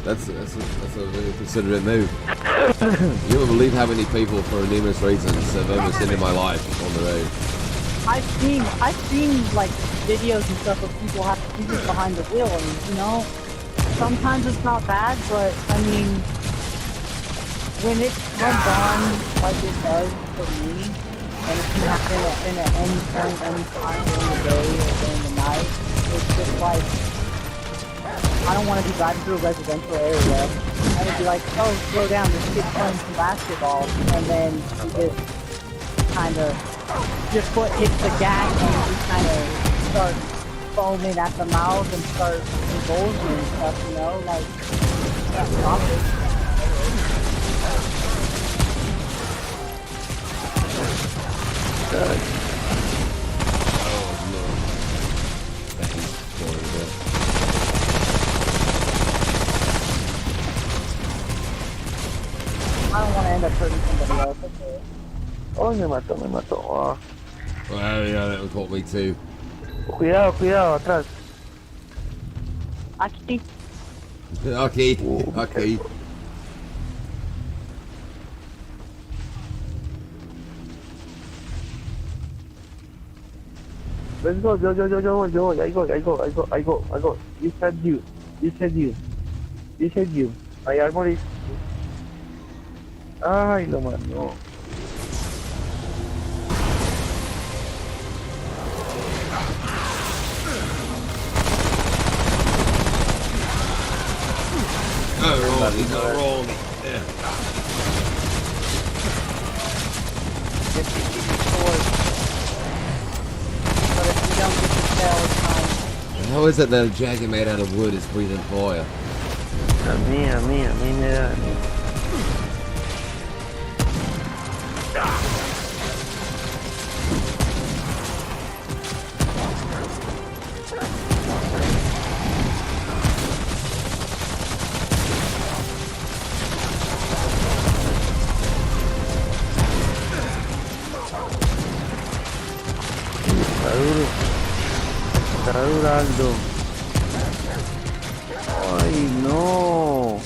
that's a really considerate move. You won't believe how many people, for numerous reasons, have almost ended my life on the road. I've seen like videos and stuff of people have seizures behind the wheel, and you know, sometimes it's not bad, but I mean, when it runs on like it does for me, and it can happen at any point, any time during the day or during the night, it's just like I don't want to be driving through a residential area. I would be like, oh, slow down, this kid's playing some basketball, and then you just kind of, your foot hits the gas and you kind of start foaming at the mouth and start convulsing and stuff, you know, like, that's awful. I don't want to end up hurting somebody else. Okay. Oh, me mató. Oh. Well, yeah, that would caught me too. Cuidado, atrás. Aquí. Okay. Let's go, yo, I go. You said you. My armor is... Ay, lo mandó. He's not wrong. Yeah. But if you don't get the tail, it's fine. How is it that a dragon made out of wood is breathing fire? A mí me da... Está durando. Ay, no.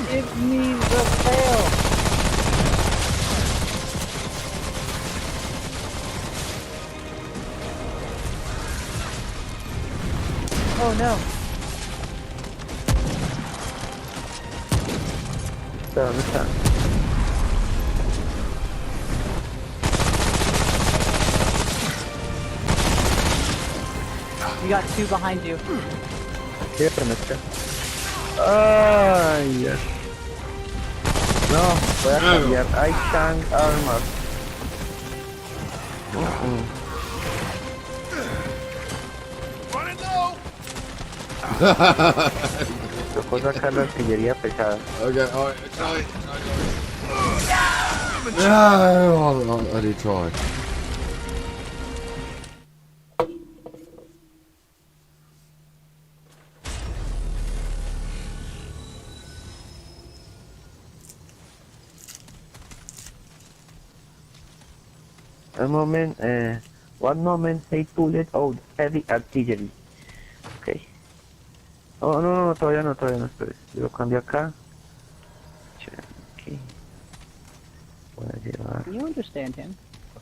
Give me the tail. no. ¿Dónde está? You got two behind you. Sí, pero me está. Ay, Dios. No, voy a cambiar. I can't armor. Running low. Tocó sacar la artillería pesada. Okay, alright, try it. No, I did try. One moment, 8 bullets of heavy artillery. Ok. Oh, no, todavía no, espere. Yo lo cambio acá. Aquí. Voy a llevar Can you understand him?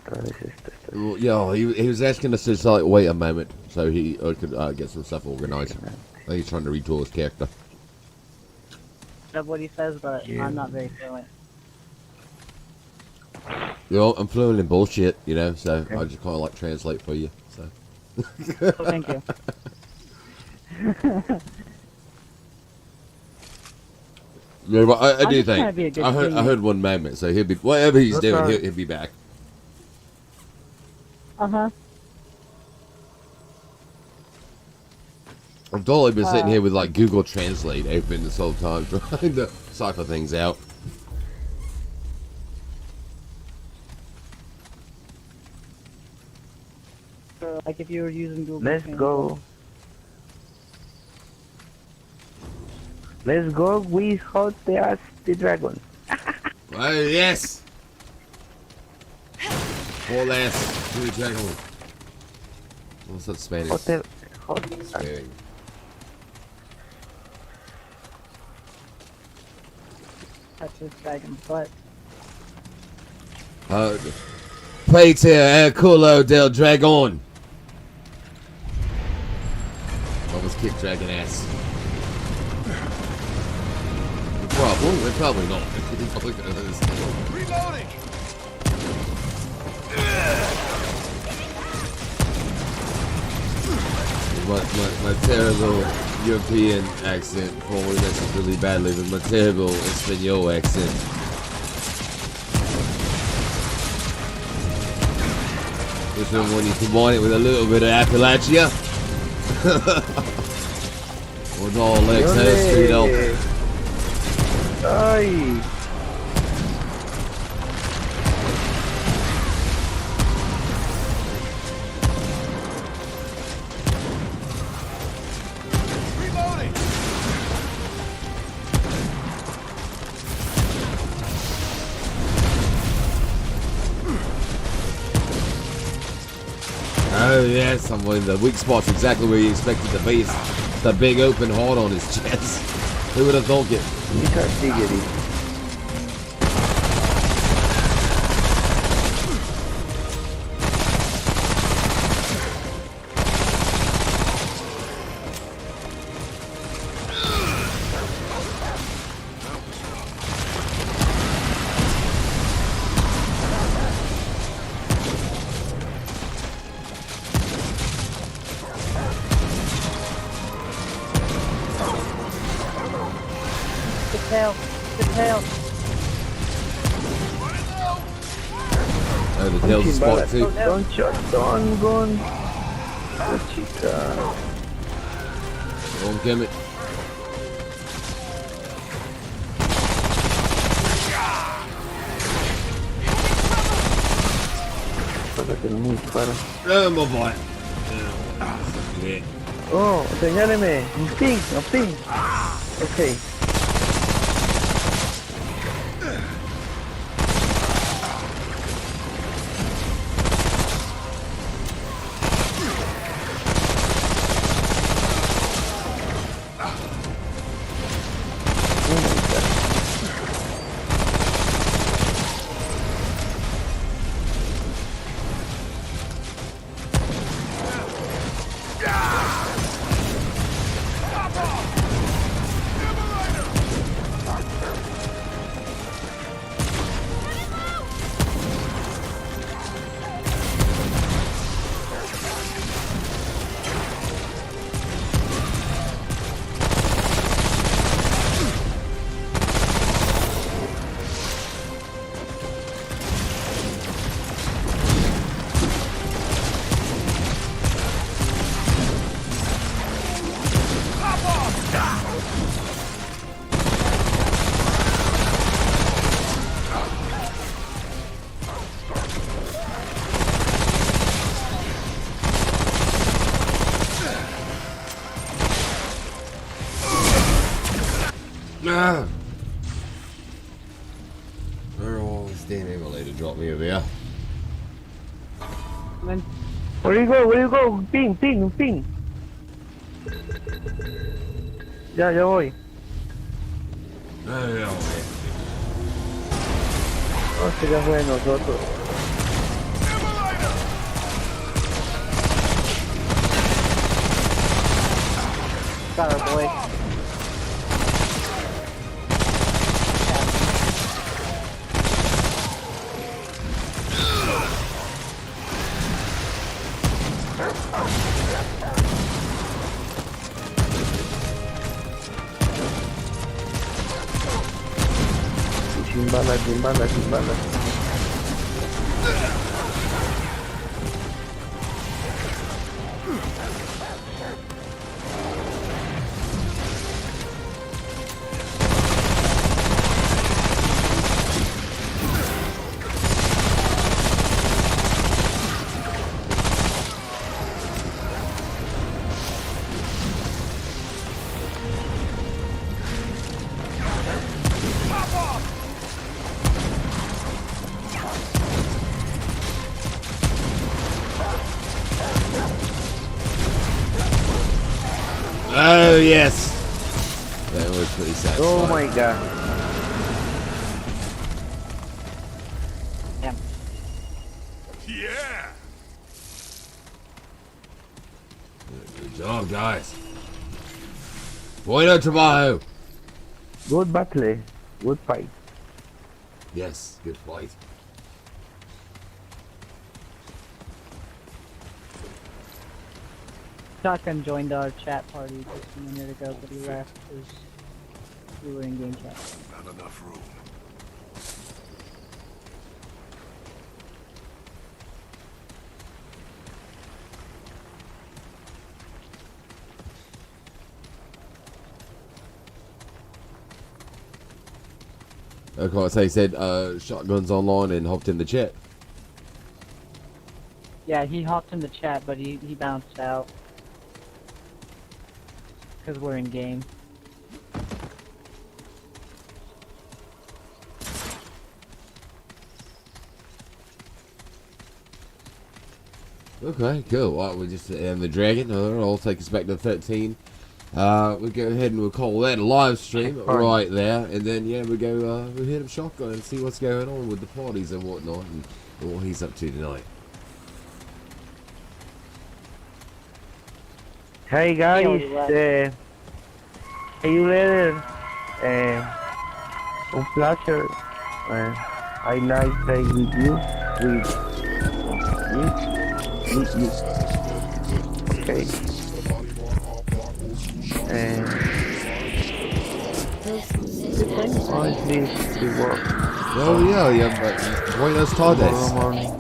otra vez esto. Well, yeah, he was asking us to just like wait a moment so he could get some stuff organized. I think he's trying to retool his character. That's what he says, but I'm not very fluent. You know, I'm fluent in bullshit, you know, so I just kind of like translate for you. So. So thank you. Yeah, but I do just trying to think be a good I teammate. heard 1 moment, so he'll be whatever he's That's doing, right. he'll be back. Uh-huh. I've totally been sitting here with like Google Translate open this whole time trying to cipher things out. Like if you were using Google Let's Translate. go. Let's go, we hunt the dragon. Oh yes. All ass. Really dragon. What's that Spanish? Hotel. Spanish. Touch this dragon's butt. Plate el culo del dragón. Almost kicked dragon ass. Probably, probably not. Reloading. My terrible European accent probably messes really badly with my terrible Espanol accent. This one when you combine it with a little bit of Appalachia. With all legs head straight up. Ay. Reloading. Oh yes, I'm in the weak spot's exactly where you expect it to be. It's the big open heart on his chest. Who would have thought it? It's artillery. The tail. The tail. Oh, the tail's a spot too. Don't shot, don't gun. Oh, chica. Don't give it. Para que no me dispara. Oh my boy. Yeah. Oh, señáleme. Un ping. Ok. damn emulator dropped me over here. And then Where you go? Where you go? Ping, ping, ping. Ya voy. No. No, este ya fue de nosotros. got our boy. Sin balas, sin balas, sin balas. Oh, yes. That was pretty satisfying. Oh my god. Damn. Yeah. Good job, guys. Bueno trabajo. Good battle. Good fight. Yes, good fight. Shotgun joined our chat party just a minute ago, but he left because we were in game chat. Not enough room. Okay, so he said shotguns online and hopped in the chat. Yeah, he hopped in the chat, but he bounced out. Because we're in game. Okay, cool. Right, we just and the dragon. I'll take us back to 13. We'll go ahead and we'll call that a live stream right there, and then yeah, we go we'll hit him shotgun and see what's going on with the parties and whatnot, and what he's up to tonight. Hey guys, see you later. Un pleasure. I like play with you. With you. Okay. Honestly, it works. Oh yeah, but buenas tardes. Tomorrow morning.